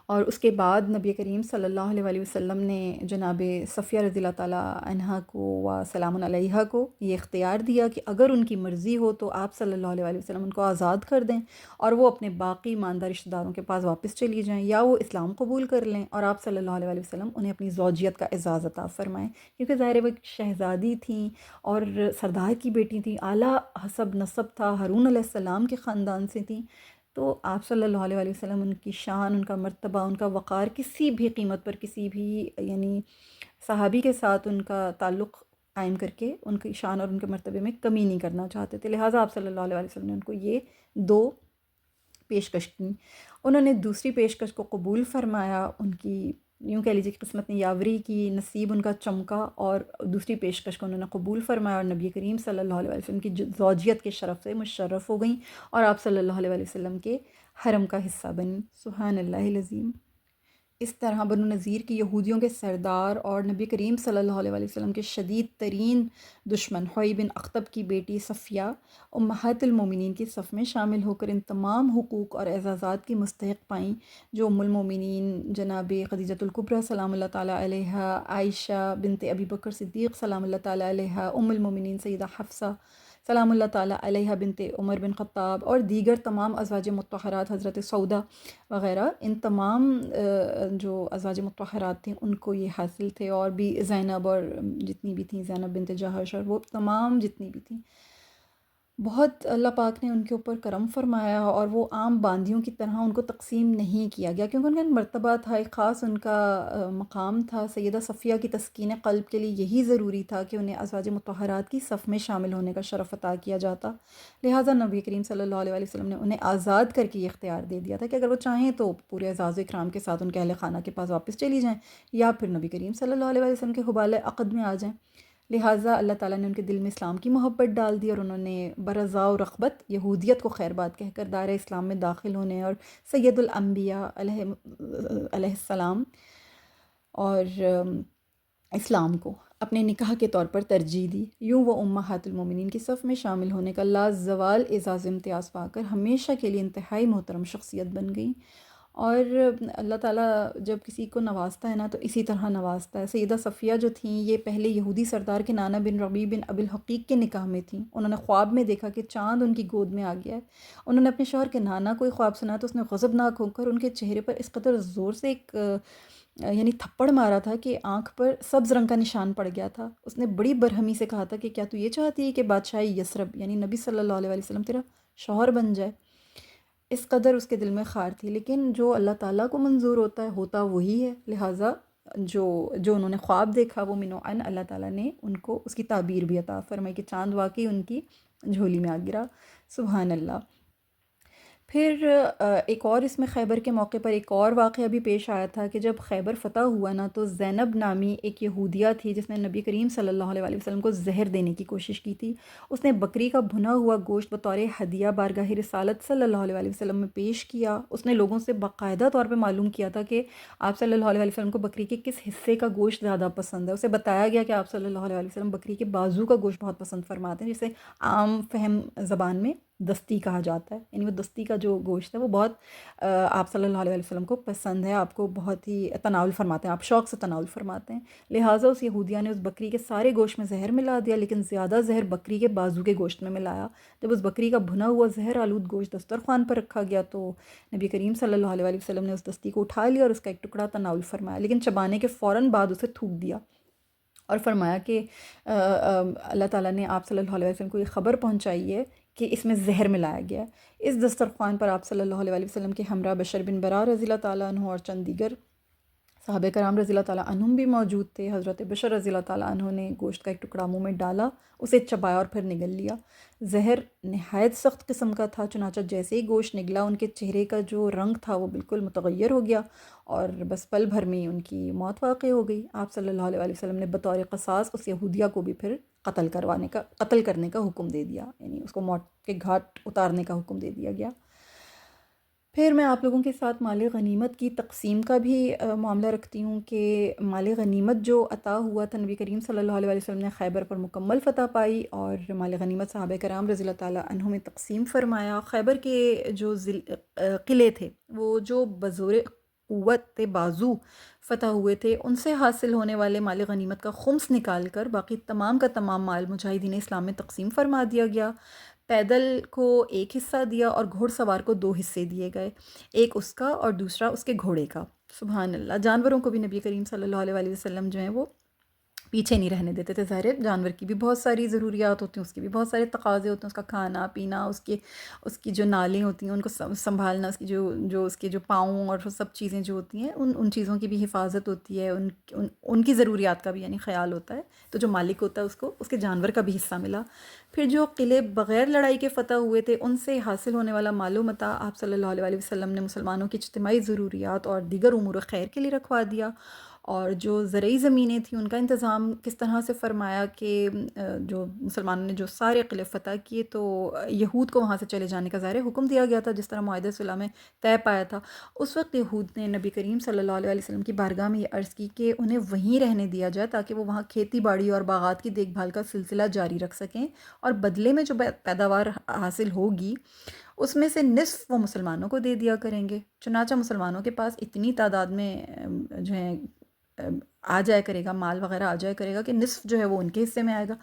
اور اس کے بعد نبی کریم صلی اللہ علیہ وآلہ وسلم نے جناب صفیہ رضی اللہ تعالیٰ عنہا کو و سلام علیہا کو یہ اختیار دیا کہ اگر ان کی مرضی ہو تو آپ صلی اللہ علیہ وآلہ وسلم ان کو آزاد کر دیں اور وہ اپنے باقی ماندہ رشتہ داروں کے پاس واپس چلی جائیں، یا وہ اسلام قبول کر لیں اور آپ صلی اللہ علیہ وآلہ وسلم انہیں اپنی زوجیت کا اعزاز عطا فرمائیں، کیونکہ ظاہر وہ ایک شہزادی تھیں اور سردار کی بیٹی تھیں، اعلیٰ حسب نسب تھا، ہارون علیہ السلام کے خاندان سے تھیں، تو آپ صلی اللہ علیہ وآلہ وسلم ان کی شان، ان کا مرتبہ، ان کا وقار کسی بھی قیمت پر کسی بھی یعنی صحابی کے ساتھ ان کا تعلق قائم کر کے ان کی شان اور ان کے مرتبے میں کمی نہیں کرنا چاہتے تھے، لہٰذا آپ صلی اللہ علیہ وآلہ وسلم نے ان کو یہ دو پیشکش کی۔ انہوں نے دوسری پیشکش کو قبول فرمایا، ان کی یوں کہہ لیجیے کہ قسمت نے یاوری کی، نصیب ان کا چمکا، اور دوسری پیشکش کو انہوں نے قبول فرمایا اور نبی کریم صلی اللہ علیہ وسلم کی زوجیت کے شرف سے مشرف ہو گئیں اور آپ صلی اللہ علیہ وسلم کے حرم کا حصہ بنیں۔ سبحان اللہ العظیم۔ اس طرح بنو نذیر کی یہودیوں کے سردار اور نبی کریم صلی اللہ علیہ وسلم کے شدید ترین دشمن ہوئی بن اخطب کی بیٹی صفیہ امہات المومنین کی صف میں شامل ہو کر ان تمام حقوق اور اعزازات کی مستحق پائیں جو ام المومنین جناب خدیجۃ الکبریٰ سلام اللہ تعالیٰ علیہا، عائشہ بنت ابی بکر صدیق سلام اللہ تعالیٰ علیہا، ام المومنین سیدہ حفصہ سلام اللہ تعالیٰ علیہ بنت عمر بن خطاب، اور دیگر تمام ازواج مطہرات حضرت سودا وغیرہ، ان تمام جو ازواج مطہرات تھیں ان کو یہ حاصل تھے، اور بھی زینب اور جتنی بھی تھیں، زینب بنت جہش اور وہ تمام جتنی بھی تھیں، بہت اللہ پاک نے ان کے اوپر کرم فرمایا، اور وہ عام باندیوں کی طرح ان کو تقسیم نہیں کیا گیا، کیونکہ ان کا مرتبہ تھا، ایک خاص ان کا مقام تھا۔ سیدہ صفیہ کی تسکین قلب کے لیے یہی ضروری تھا کہ انہیں ازواج مطہرات کی صف میں شامل ہونے کا شرف عطا کیا جاتا، لہٰذا نبی کریم صلی اللہ علیہ وسلم نے انہیں آزاد کر کے یہ اختیار دے دیا تھا کہ اگر وہ چاہیں تو پورے اعزاز و اکرام کے ساتھ ان کے اہل خانہ کے پاس واپس چلی جائیں، یا پھر نبی کریم صلی اللہ علیہ وسلم کے حبال عقد میں آ جائیں۔ لہٰذا اللہ تعالیٰ نے ان کے دل میں اسلام کی محبت ڈال دی، اور انہوں نے برضا و رغبت یہودیت کو خیر بات کہہ کر دائرہ اسلام میں داخل ہونے اور سید الانبیاء علیہ السلام اور اسلام کو اپنے نکاح کے طور پر ترجیح دی۔ یوں وہ امہات المومنین کی صف میں شامل ہونے کا لازوال اعزاز امتیاز پا کر ہمیشہ کے لیے انتہائی محترم شخصیت بن گئیں، اور اللہ تعالیٰ جب کسی کو نوازتا ہے نا تو اسی طرح نوازتا ہے۔ سیدہ صفیہ جو تھیں یہ پہلے یہودی سردار کے نانا بن ربیع بن ابی الحقیق کے نکاح میں تھیں۔ انہوں نے خواب میں دیکھا کہ چاند ان کی گود میں آ گیا ہے۔ انہوں نے اپنے شوہر کے نانا کو خواب سنا تو اس نے غضبناک ہو کر ان کے چہرے پر اس قدر زور سے ایک یعنی تھپڑ مارا تھا کہ آنکھ پر سبز رنگ کا نشان پڑ گیا تھا۔ اس نے بڑی برہمی سے کہا تھا کہ کیا تو یہ چاہتی ہے کہ بادشاہی یثرب یعنی نبی صلی اللہ علیہ وسلم تیرا شوہر بن جائے؟ اس قدر اس کے دل میں خار تھی، لیکن جو اللہ تعالیٰ کو منظور ہوتا وہی ہے، لہٰذا جو انہوں نے خواب دیکھا وہ من عن اللہ تعالیٰ نے ان کو اس کی تعبیر بھی عطا فرمائی کہ چاند واقعی ان کی جھولی میں آ گرا۔ سبحان اللہ۔ پھر ایک اور اس میں خیبر کے موقع پر ایک اور واقعہ بھی پیش آیا تھا کہ جب خیبر فتح ہوا نا تو زینب نامی ایک یہودیہ تھی جس نے نبی کریم صلی اللہ علیہ وسلم کو زہر دینے کی کوشش کی تھی۔ اس نے بکری کا بھنا ہوا گوشت بطور ہدیہ بارگاہ رسالت صلی اللہ علیہ وسلم میں پیش کیا۔ اس نے لوگوں سے باقاعدہ طور پہ معلوم کیا تھا کہ آپ صلی اللہ علیہ وسلم کو بکری کے کس حصے کا گوشت زیادہ پسند ہے۔ اسے بتایا گیا کہ آپ صلی اللہ علیہ وسلم بکری کے بازو کا گوشت بہت پسند فرماتے ہیں، جسے عام فہم زبان میں دستی کہا جاتا ہے، یعنی وہ دستی کا جو گوشت ہے وہ بہت آپ صلی اللہ علیہ وسلم کو پسند ہے، آپ کو بہت ہی تناول فرماتے ہیں، آپ شوق سے تناول فرماتے ہیں۔ لہٰذا اس یہودیہ نے اس بکری کے سارے گوشت میں زہر ملا دیا، لیکن زیادہ زہر بکری کے بازو کے گوشت میں ملایا۔ جب اس بکری کا بھنا ہوا زہر آلود گوشت دسترخوان پر رکھا گیا تو نبی کریم صلی اللہ علیہ وسلم نے اس دستی کو اٹھا لیا اور اس کا ایک ٹکڑا تناول فرمایا، لیکن چبانے کے فوراً بعد اسے تھوک دیا اور فرمایا کہ اللہ تعالیٰ نے آپ صلی اللہ علیہ وسلم کو یہ خبر پہنچائی ہے کہ اس میں زہر ملایا گیا ہے۔ اس دسترخوان پر آپ صلی اللہ علیہ وسلم کے ہمراہ بشر بن برا رضی اللہ تعالیٰ عنہ اور چند دیگر صحابہ کرام رضی اللہ تعالیٰ عنہم بھی موجود تھے۔ حضرت بشر رضی اللہ تعالیٰ عنہ نے گوشت کا ایک ٹکڑا منہ میں ڈالا، اسے چبایا اور پھر نگل لیا۔ زہر نہایت سخت قسم کا تھا، چنانچہ جیسے ہی گوشت نگلا ان کے چہرے کا جو رنگ تھا وہ بالکل متغیر ہو گیا اور بس پل بھر میں ان کی موت واقع ہو گئی۔ آپ صلی اللہ علیہ وسلم نے بطور قصاص اس یہودیہ کو بھی پھر قتل کرنے کا حکم دے دیا، یعنی اس کو موت کے گھاٹ اتارنے کا حکم دے دیا گیا۔ پھر میں آپ لوگوں کے ساتھ مال غنیمت کی تقسیم کا بھی معاملہ رکھتی ہوں کہ مال غنیمت جو عطا ہوا تھا، نبی کریم صلی اللہ علیہ وسلم نے خیبر پر مکمل فتح پائی اور مال غنیمت صحابہ کرام رضی اللہ تعالیٰ عنہ میں تقسیم فرمایا۔ خیبر کے جو قلعے تھے وہ جو بزور قوت بازو فتح ہوئے تھے، ان سے حاصل ہونے والے مال غنیمت کا خمس نکال کر باقی تمام کا تمام مال مجاہدین اسلام میں تقسیم فرما دیا گیا۔ پیدل کو ایک حصہ دیا اور گھوڑ سوار کو 2 حصے دیے گئے، ایک اس کا اور دوسرا اس کے گھوڑے کا۔ سبحان اللہ۔ جانوروں کو بھی نبی کریم صلی اللہ علیہ وسلم جو ہیں وہ پیچھے نہیں رہنے دیتے تھے۔ ظاہر ہے جانور کی بھی بہت ساری ضروریات ہوتی ہیں، اس کے بھی بہت سارے تقاضے ہوتے ہیں، اس کا کھانا پینا، اس کی جو نالیں ہوتی ہیں ان کو سنبھالنا، اس کی اس کے جو پاؤں اور سب چیزیں جو ہوتی ہیں ان چیزوں کی بھی حفاظت ہوتی ہے، ان کی ضروریات کا بھی یعنی خیال ہوتا ہے۔ تو جو مالک ہوتا ہے اس کو اس کے جانور کا بھی حصہ ملا۔ پھر جو قلعے بغیر لڑائی کے فتح ہوئے تھے ان سے حاصل ہونے والا مال و متاع آپ صلی اللہ علیہ وسلم نے مسلمانوں کی اجتماعی ضروریات اور دیگر امور خیر کے لیے رکھوا دیا۔ اور جو زرعی زمینیں تھیں ان کا انتظام کس طرح سے فرمایا کہ جو مسلمانوں نے جو سارے قلعے فتح کیے تو یہود کو وہاں سے چلے جانے کا ظاہر حکم دیا گیا تھا، جس طرح معاہدہ صلح میں طے پایا تھا۔ اس وقت یہود نے نبی کریم صلی اللہ علیہ وسلم کی بارگاہ میں یہ عرض کی کہ انہیں وہیں رہنے دیا جائے تاکہ وہ وہاں کھیتی باڑی اور باغات کی دیکھ بھال کا سلسلہ جاری رکھ سکیں، اور بدلے میں جو پیداوار حاصل ہوگی اس میں سے نصف وہ مسلمانوں کو دے دیا کریں گے۔ چنانچہ مسلمانوں کے پاس اتنی تعداد میں جو ہے آ جایا کرے گا، مال وغیرہ آ جایا کرے گا کہ نصف جو ہے وہ ان کے حصے میں آئے گا۔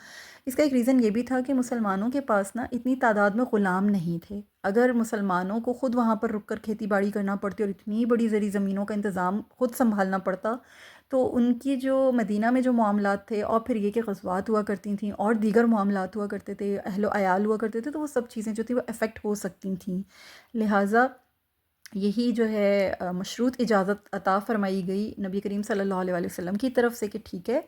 اس کا ایک ریزن یہ بھی تھا کہ مسلمانوں کے پاس نا اتنی تعداد میں غلام نہیں تھے۔ اگر مسلمانوں کو خود وہاں پر رک کر کھیتی باڑی کرنا پڑتی اور اتنی بڑی زرعی زمینوں کا انتظام خود سنبھالنا پڑتا تو ان کی جو مدینہ میں جو معاملات تھے، اور پھر یہ کہ غزوات ہوا کرتی تھیں اور دیگر معاملات ہوا کرتے تھے، اہل و عیال ہوا کرتے تھے، تو وہ سب چیزیں جو تھیں وہ افیکٹ ہو سکتی تھیں۔ لہٰذا یہی جو ہے مشروط اجازت عطا فرمائی گئی نبی کریم صلی اللہ علیہ وسلم کی طرف سے کہ ٹھیک ہے،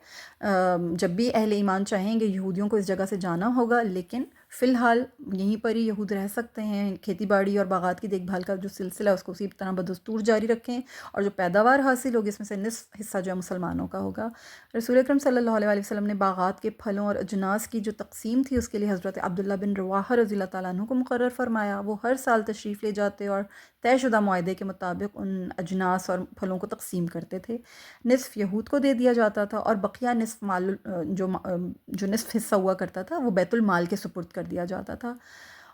جب بھی اہل ایمان چاہیں گے یہودیوں کو اس جگہ سے جانا ہوگا، لیکن فی الحال یہیں پر ہی یہود رہ سکتے ہیں، کھیتی باڑی اور باغات کی دیکھ بھال کا جو سلسلہ ہے اس کو اسی طرح بدستور جاری رکھیں، اور جو پیداوار حاصل ہوگی اس میں سے نصف حصہ جو ہے مسلمانوں کا ہوگا۔ رسول اکرم صلی اللہ علیہ وسلم نے باغات کے پھلوں اور اجناس کی جو تقسیم تھی اس کے لیے حضرت عبداللہ بن رواحہ رضی اللہ تعالیٰ عنہ کو مقرر فرمایا۔ وہ ہر سال تشریف لے جاتے اور طے شدہ معاہدے کے مطابق ان اجناس اور پھلوں کو تقسیم کرتے تھے۔ نصف یہود کو دے دیا جاتا تھا اور بقیہ نصف مال جو نصف حصہ ہوا کرتا تھا وہ بیت المال کے سپرد کر دیا جاتا تھا۔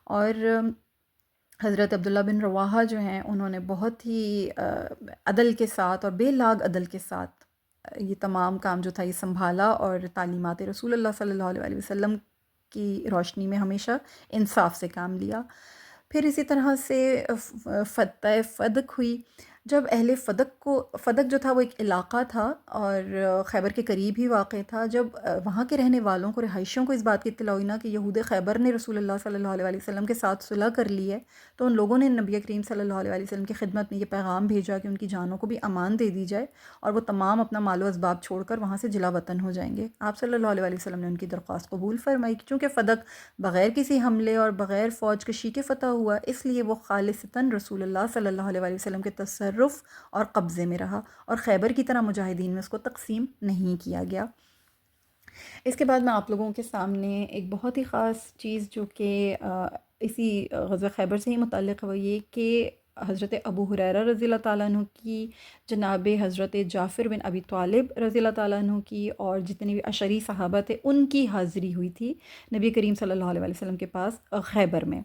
اور حضرت عبداللہ بن رواحہ جو ہیں انہوں نے بہت ہی عدل کے ساتھ اور بے لاگ عدل کے ساتھ یہ تمام کام جو تھا یہ سنبھالا، اور تعلیمات رسول اللہ صلی اللہ علیہ وسلم کی روشنی میں ہمیشہ انصاف سے کام لیا۔ پھر اسی طرح سے فتح فدق ہوئی، جب اہل فدق جو تھا وہ ایک علاقہ تھا اور خیبر کے قریب ہی واقع تھا۔ جب وہاں کے رہنے والوں کو، رہائشیوں کو اس بات کی اطلاع ہوئی نا کہ یہود خیبر نے رسول اللہ صلی اللہ علیہ وسلم کے ساتھ صلح کر لی ہے، تو ان لوگوں نے نبی کریم صلی اللہ علیہ وسلم کی خدمت میں یہ پیغام بھیجا کہ ان کی جانوں کو بھی امان دے دی جائے اور وہ تمام اپنا مال و اسباب چھوڑ کر وہاں سے جلا وطن ہو جائیں گے۔ آپ صلی اللہ علیہ وسلم نے ان کی درخواست قبول فرمائی، چونکہ فدق بغیر کسی حملے اور بغیر فوج کشی کے فتح ہوا، اس لیے وہ خالصتاً رسول اللہ صلی اللہ علیہ وسلم کے تصرف اور قبضے میں رہا، اور خیبر کی طرح مجاہدین میں اس کو تقسیم نہیں کیا گیا۔ اس کے بعد میں آپ لوگوں کے سامنے ایک بہت ہی خاص چیز جو کہ اسی غزوہ خیبر سے ہی متعلق ہے، وہ یہ کہ حضرت ابو ہریرہ رضی اللہ تعالیٰ عنہ کی، جناب حضرت جعفر بن ابی طالب رضی اللہ تعالیٰ عنہ کی، اور جتنے بھی عشری صحابہ تھے ان کی حاضری ہوئی تھی نبی کریم صلی اللہ علیہ وسلم کے پاس خیبر میں۔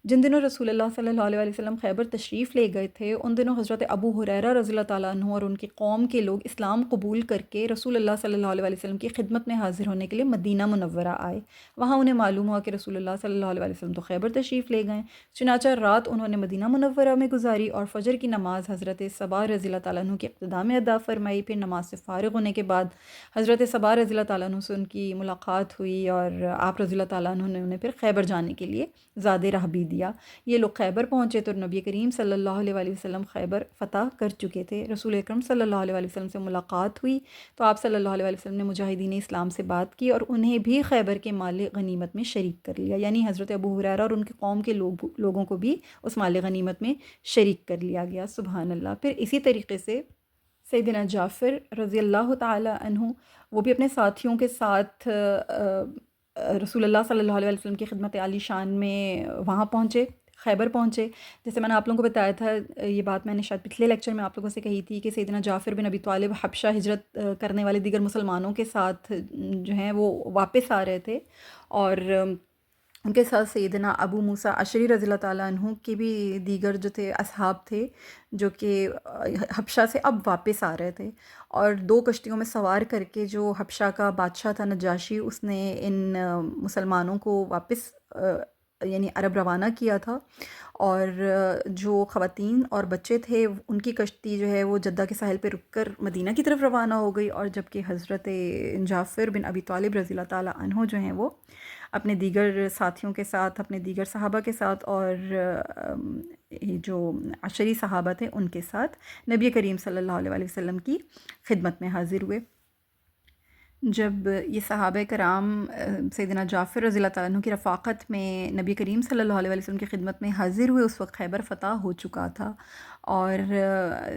جن دنوں رسول اللہ صلی اللہ علیہ وسلم خیبر تشریف لے گئے تھے ان دنوں حضرت ابو ہریرہ رضی اللہ تعالیٰ عنہ اور ان کی قوم کے لوگ اسلام قبول کر کے رسول اللہ صلی اللہ علیہ وسلم کی خدمت میں حاضر ہونے کے لیے مدینہ منورہ آئے۔ وہاں انہیں معلوم ہوا کہ رسول اللہ صلی اللہ علیہ وسلم تو خیبر تشریف لے گئے، چنانچہ رات انہوں نے مدینہ منورہ میں گزاری اور فجر کی نماز حضرت صبا رضی اللہ تعالیٰ عنہ کی اقتداء میں ادا فرمائی۔ پھر نماز سے فارغ ہونے کے بعد حضرت صبا رضی اللہ تعالیٰ عنہ سے ان کی ملاقات ہوئی اور آپ رضی اللہ تعالیٰ عنہ نے انہیں پھر خیبر جانے کے لیے زاد راہ بھی دیا۔ یہ لوگ خیبر پہنچے تو نبی کریم صلی اللہ علیہ وآلہ وسلم خیبر فتح کر چکے تھے۔ رسول اکرم صلی اللہ علیہ وآلہ وسلم سے ملاقات ہوئی تو آپ صلی اللہ علیہ وآلہ وسلم نے مجاہدین اسلام سے بات کی اور انہیں بھی خیبر کے مال غنیمت میں شریک کر لیا، یعنی حضرت ابو ہریرہ اور ان کی قوم کے لوگوں کو بھی اس مال غنیمت میں شریک کر لیا گیا۔ سبحان اللہ۔ پھر اسی طریقے سے سیدنا جعفر رضی اللہ تعالی عنہ وہ بھی اپنے ساتھیوں کے ساتھ رسول اللہ صلی اللہ علیہ وسلم کی خدمت عالی شان میں وہاں پہنچے، خیبر پہنچے۔ جیسے میں نے آپ لوگوں کو بتایا تھا، یہ بات میں نے شاید پچھلے لیکچر میں آپ لوگوں سے کہی تھی کہ سیدنا جعفر بن ابی طالب حبشہ ہجرت کرنے والے دیگر مسلمانوں کے ساتھ جو ہیں وہ واپس آ رہے تھے، اور ان کے ساتھ سیدنا ابو موسیٰ اشعری رضی اللہ تعالیٰ عنہ کے بھی دیگر جو تھے اصحاب تھے جو کہ حبشہ سے اب واپس آ رہے تھے، اور 2 کشتیوں میں سوار کر کے جو حبشہ کا بادشاہ تھا نجاشی، اس نے ان مسلمانوں کو واپس یعنی عرب روانہ کیا تھا، اور جو خواتین اور بچے تھے ان کی کشتی جو ہے وہ جدہ کے ساحل پہ رک کر مدینہ کی طرف روانہ ہو گئی، اور جبکہ حضرت جعفر بن ابی طالب رضی اللہ تعالیٰ عنہ جو ہیں وہ اپنے دیگر ساتھیوں کے ساتھ، اپنے دیگر صحابہ کے ساتھ، اور جو عشری صحابہ تھے ان کے ساتھ نبی کریم صلی اللہ علیہ وآلہ وسلم کی خدمت میں حاضر ہوئے۔ جب یہ صحابہ کرام سیدنا جعفر رضی اللہ تعالیٰ عنہ کی رفاقت میں نبی کریم صلی اللہ علیہ وآلہ وسلم کی خدمت میں حاضر ہوئے، اس وقت خیبر فتح ہو چکا تھا، اور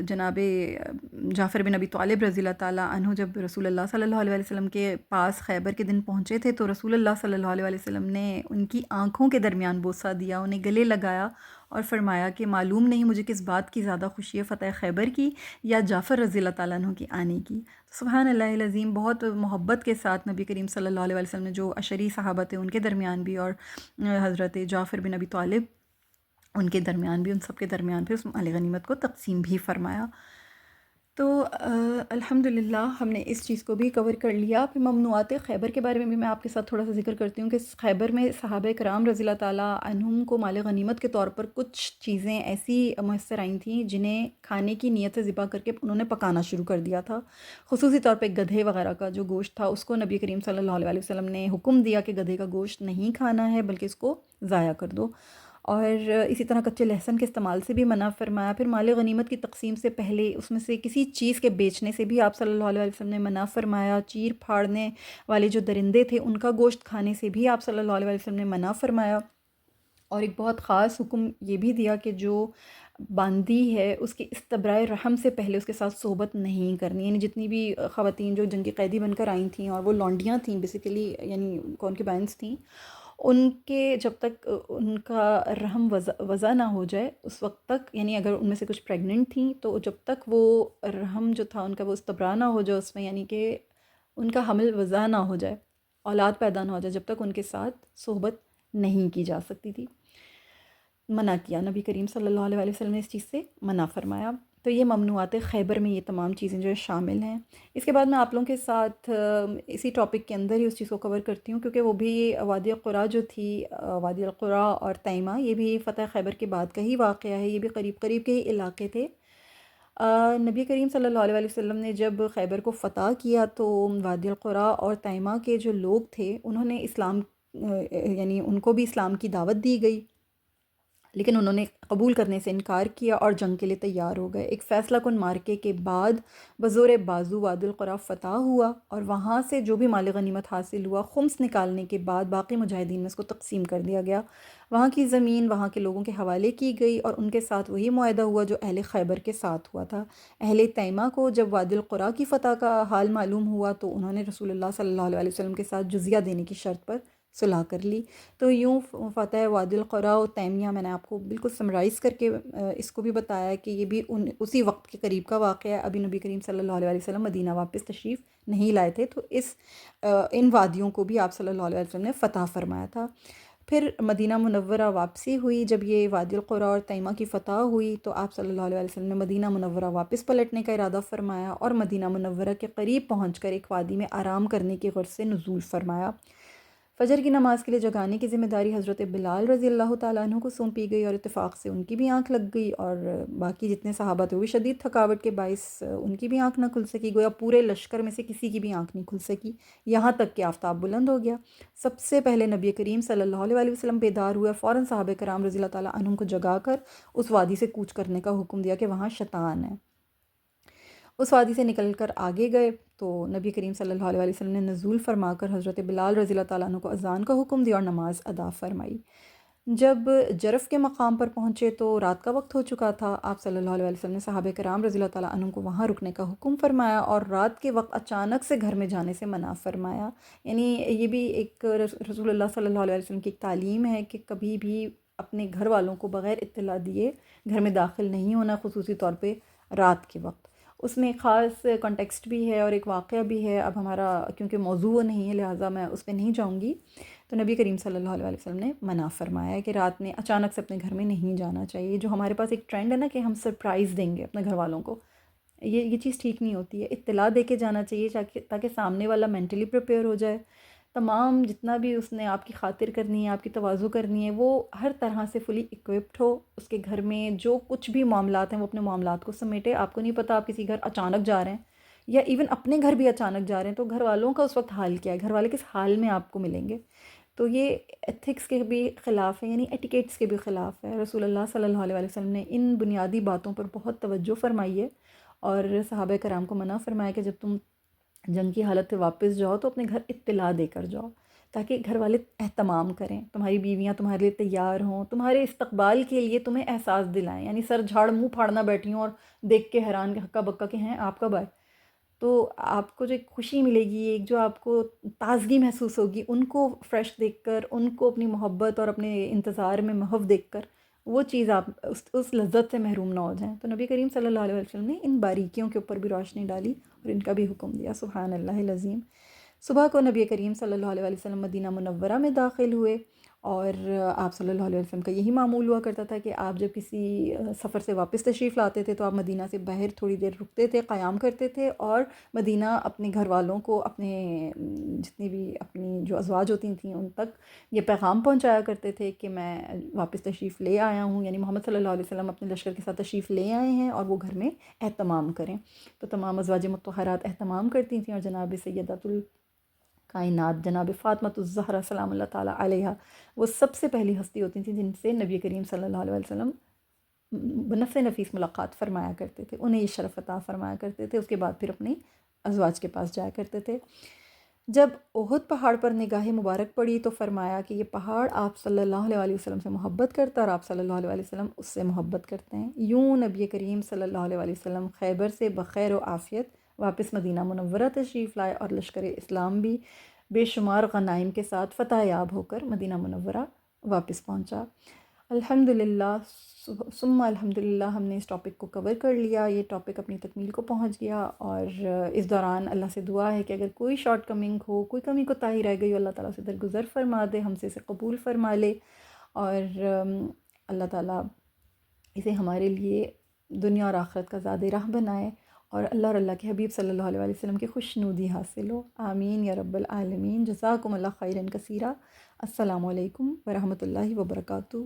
جناب جعفر بن ابی طالب رضی اللہ تعالیٰ عنہ جب رسول اللہ صلی اللہ علیہ وآلہ وسلم کے پاس خیبر کے دن پہنچے تھے تو رسول اللہ صلی اللہ علیہ وآلہ وسلم نے ان کی آنکھوں کے درمیان بوسہ دیا، انہیں گلے لگایا اور فرمایا کہ معلوم نہیں مجھے کس بات کی زیادہ خوشی ہے، فتح خیبر کی یا جعفر رضی اللہ تعالیٰ عنہ کی آنے کی۔ سبحان اللہ العظیم، بہت محبت کے ساتھ نبی کریم صلی اللہ علیہ وسلم نے جو عشری صحابہ تھے ان کے درمیان بھی، اور حضرت جعفر بن ابی طالب ان کے درمیان بھی، ان سب کے درمیان بھی اس مال غنیمت کو تقسیم بھی فرمایا۔ تو الحمدللہ ہم نے اس چیز کو بھی کور کر لیا۔ پھر ممنوعات خیبر کے بارے میں بھی میں آپ کے ساتھ تھوڑا سا ذکر کرتی ہوں کہ خیبر میں صحابہ کرام رضی اللہ تعالیٰ عنہم کو مال غنیمت کے طور پر کچھ چیزیں ایسی میسر آئی تھیں جنہیں کھانے کی نیت سے ذبح کر کے انہوں نے پکانا شروع کر دیا تھا۔ خصوصی طور پہ گدھے وغیرہ کا جو گوشت تھا اس کو نبی کریم صلی اللہ علیہ وسلم نے حکم دیا کہ گدھے کا گوشت نہیں کھانا ہے بلکہ اس کو ضائع کر دو، اور اسی طرح کچے لہسن کے استعمال سے بھی منع فرمایا۔ پھر مال غنیمت کی تقسیم سے پہلے اس میں سے کسی چیز کے بیچنے سے بھی آپ صلی اللہ علیہ وسلم نے منع فرمایا۔ چیر پھاڑنے والے جو درندے تھے ان کا گوشت کھانے سے بھی آپ صلی اللہ علیہ وسلم نے منع فرمایا، اور ایک بہت خاص حکم یہ بھی دیا کہ جو باندی ہے اس کی استبرائے رحم سے پہلے اس کے ساتھ صحبت نہیں کرنی، یعنی جتنی بھی خواتین جو جنگی قیدی بن کر آئی تھیں اور وہ لونڈیاں تھیں بیسیکلی، یعنی کونکیبائنس تھیں، ان کے جب تک ان کا رحم وضع نہ ہو جائے اس وقت تک، یعنی اگر ان میں سے کچھ پریگننٹ تھیں تو جب تک وہ رحم جو تھا ان کا وہ استبرا نہ ہو جائے اس میں، یعنی کہ ان کا حمل وضع نہ ہو جائے، اولاد پیدا نہ ہو جائے، جب تک ان کے ساتھ صحبت نہیں کی جا سکتی تھی۔ منع کیا نبی کریم صلی اللہ علیہ وسلم نے اس چیز سے منع فرمایا۔ تو یہ ممنوعات خیبر میں یہ تمام چیزیں جو شامل ہیں۔ اس کے بعد میں آپ لوگوں کے ساتھ اسی ٹاپک کے اندر ہی اس چیز کو کور کرتی ہوں، کیونکہ وہ بھی وادی القریٰ جو تھی، وادی القریٰ اور تیمہ، یہ بھی فتح خیبر کے بعد کا ہی واقعہ ہے، یہ بھی قریب قریب کے ہی علاقے تھے۔ نبی کریم صلی اللہ علیہ وسلم نے جب خیبر کو فتح کیا تو وادی القریٰ اور تیمہ کے جو لوگ تھے انہوں نے اسلام یعنی ان کو بھی اسلام کی دعوت دی گئی، لیکن انہوں نے قبول کرنے سے انکار کیا اور جنگ کے لیے تیار ہو گئے۔ ایک فیصلہ کن مارکے کے بعد بزور بازو وادی القریٰ فتح ہوا، اور وہاں سے جو بھی مال غنیمت حاصل ہوا خمس نکالنے کے بعد باقی مجاہدین میں اس کو تقسیم کر دیا گیا۔ وہاں کی زمین وہاں کے لوگوں کے حوالے کی گئی، اور ان کے ساتھ وہی معاہدہ ہوا جو اہل خیبر کے ساتھ ہوا تھا۔ اہل تیمہ کو جب وادی القریٰ کی فتح کا حال معلوم ہوا تو انہوں نے رسول اللہ صلی اللہ علیہ وسلم کے ساتھ جزیہ دینے کی شرط پر صلح کر لی۔ تو یوں فتح وادی القریٰ و تیمیہ میں نے آپ کو بالکل سمرائز کر کے اس کو بھی بتایا کہ یہ بھی اسی وقت کے قریب کا واقعہ ہے۔ ابھی نبی کریم صلی اللہ علیہ وسلم مدینہ واپس تشریف نہیں لائے تھے، تو ان وادیوں کو بھی آپ صلی اللہ علیہ وسلم نے فتح فرمایا تھا۔ پھر مدینہ منورہ واپسی ہوئی، جب یہ وادی القریٰ اور تیمہ کی فتح ہوئی تو آپ صلی اللہ علیہ وسلم نے مدینہ منورہ واپس پلٹنے کا ارادہ فرمایا، اور مدینہ منورہ کے قریب پہنچ کر ایک وادی میں آرام کرنے کی غرض سے نزول فرمایا۔ فجر کی نماز کے لیے جگانے کی ذمہ داری حضرت بلال رضی اللہ تعالیٰ عنہ کو سونپی گئی، اور اتفاق سے ان کی بھی آنکھ لگ گئی، اور باقی جتنے صحابہ تھے وہ بھی شدید تھکاوٹ کے باعث ان کی بھی آنکھ نہ کھل سکی، گویا پورے لشکر میں سے کسی کی بھی آنکھ نہیں کھل سکی، یہاں تک کہ آفتاب بلند ہو گیا۔ سب سے پہلے نبی کریم صلی اللہ علیہ وسلم بیدار ہوئے، فوراً صحابہ کرام رضی اللہ تعالیٰ عنہم کو جگا کر اس وادی سے کوچ کرنے کا حکم دیا کہ وہاں شیطان ہے۔ اس وادی سے نکل کر آگے گئے تو نبی کریم صلی اللہ علیہ وسلم نے نزول فرما کر حضرت بلال رضی اللہ تعالیٰ عنہ کو اذان کا حکم دیا اور نماز ادا فرمائی۔ جب جرف کے مقام پر پہنچے تو رات کا وقت ہو چکا تھا۔ آپ صلی اللہ علیہ وسلم نے صحابہ کرام رضی اللہ تعالیٰ عنہ کو وہاں رکنے کا حکم فرمایا، اور رات کے وقت اچانک سے گھر میں جانے سے منع فرمایا۔ یعنی یہ بھی ایک رسول اللہ صلی اللہ علیہ وسلم کی ایک تعلیم ہے کہ کبھی بھی اپنے گھر والوں کو بغیر اطلاع دیے گھر میں داخل نہیں ہونا، خصوصی طور پہ رات کے وقت۔ اس میں ایک خاص کانٹیکسٹ بھی ہے اور ایک واقعہ بھی ہے، اب ہمارا کیونکہ موضوع نہیں ہے لہٰذا میں اس پہ نہیں جاؤں گی۔ تو نبی کریم صلی اللہ علیہ وسلم نے منع فرمایا کہ رات میں اچانک سے اپنے گھر میں نہیں جانا چاہیے۔ جو ہمارے پاس ایک ٹرینڈ ہے نا کہ ہم سرپرائز دیں گے اپنے گھر والوں کو، یہ چیز ٹھیک نہیں ہوتی ہے۔ اطلاع دے کے جانا چاہیے تاکہ سامنے والا مینٹلی پریپیئر ہو جائے، تمام جتنا بھی اس نے آپ کی خاطر کرنی ہے، آپ کی تواضع کرنی ہے، وہ ہر طرح سے فلی اکوپڈ ہو۔ اس کے گھر میں جو کچھ بھی معاملات ہیں وہ اپنے معاملات کو سمیٹے۔ آپ کو نہیں پتہ آپ کسی گھر اچانک جا رہے ہیں، یا ایون اپنے گھر بھی اچانک جا رہے ہیں، تو گھر والوں کا اس وقت حال کیا ہے، گھر والے کس حال میں آپ کو ملیں گے۔ تو یہ ایتھکس کے بھی خلاف ہے، یعنی ایٹیکیٹس کے بھی خلاف ہے۔ رسول اللہ صلی اللہ علیہ وسلم نے ان بنیادی باتوں پر بہت توجہ فرمائی ہے، اور صحابہ کرام کو منع فرمایا کہ جب تم جنگ کی حالت سے واپس جاؤ تو اپنے گھر اطلاع دے کر جاؤ، تاکہ گھر والے اہتمام کریں، تمہاری بیویاں تمہارے لیے تیار ہوں، تمہارے استقبال کے لیے تمہیں احساس دلائیں، یعنی سر جھاڑ منہ پھاڑنا بیٹھی ہوں اور دیکھ کے حیران کہ ہکا بکا کہ ہیں آپ کب آئے۔ تو آپ کو جو ایک خوشی ملے گی، ایک جو آپ کو تازگی محسوس ہوگی، ان کو فریش دیکھ کر، ان کو اپنی محبت اور اپنے انتظار میں محو دیکھ کر، وہ چیز آپ اس لذت سے محروم نہ ہو جائیں۔ تو نبی کریم صلی اللہ علیہ وسلم نے ان باریکیوں کے اوپر بھی روشنی ڈالی اور ان کا بھی حکم دیا۔ سبحان اللہ العظیم۔ صبح کو نبی کریم صلی اللہ علیہ وسلم مدینہ منورہ میں داخل ہوئے، اور آپ صلی اللہ علیہ وسلم کا یہی معمول ہوا کرتا تھا کہ آپ جب کسی سفر سے واپس تشریف لاتے تھے تو آپ مدینہ سے باہر تھوڑی دیر رکتے تھے، قیام کرتے تھے، اور مدینہ اپنے گھر والوں کو، اپنے جتنی بھی اپنی جو ازواج ہوتی تھیں ان تک یہ پیغام پہنچایا کرتے تھے کہ میں واپس تشریف لے آیا ہوں، یعنی محمد صلی اللہ علیہ وسلم اپنے لشکر کے ساتھ تشریف لے آئے ہیں اور وہ گھر میں اہتمام کریں۔ تو تمام ازواج مطہرات اہتمام کرتی تھیں، اور جناب سیدۃ کائنات جناب فاطمۃ الزہرا سلام اللہ تعالیٰ علیہا وہ سب سے پہلی ہستی ہوتی تھیں جن سے نبی کریم صلی اللہ علیہ وسلم بنفس نفیس ملاقات فرمایا کرتے تھے، انہیں یہ شرف عطا فرمایا کرتے تھے، اس کے بعد پھر اپنے ازواج کے پاس جایا کرتے تھے۔ جب احد پہاڑ پر نگاہ مبارک پڑی تو فرمایا کہ یہ پہاڑ آپ صلی اللہ علیہ وسلم سے محبت کرتا ہے اور آپ صلی اللہ علیہ وسلم اس سے محبت کرتے ہیں۔ یوں نبی کریم صلی اللہ علیہ وسلم خیبر سے بخیر و عافیت واپس مدینہ منورہ تشریف لائے، اور لشکر اسلام بھی بے شمار غنائم کے ساتھ فتح یاب ہو کر مدینہ منورہ واپس پہنچا۔ الحمدللہ ثم الحمدللہ ہم نے اس ٹاپک کو کور کر لیا، یہ ٹاپک اپنی تکمیل کو پہنچ گیا، اور اس دوران اللہ سے دعا ہے کہ اگر کوئی شارٹ کمنگ ہو، کوئی کمی کوتاہی رہ گئی ہو، اللہ تعالیٰ سے درگزر فرما دے، ہم سے اسے قبول فرما لے، اور اللہ تعالیٰ اسے ہمارے لیے دنیا اور آخرت کا زاد راہ بنائے، اور اللہ کے حبیب صلی اللہ علیہ وسلم کی خوشنودی حاصل ہو۔ آمین یا رب العالمین۔ جزاکم اللہ خیرا کثیرا۔ السلام علیکم ورحمۃ اللہ وبرکاتہ۔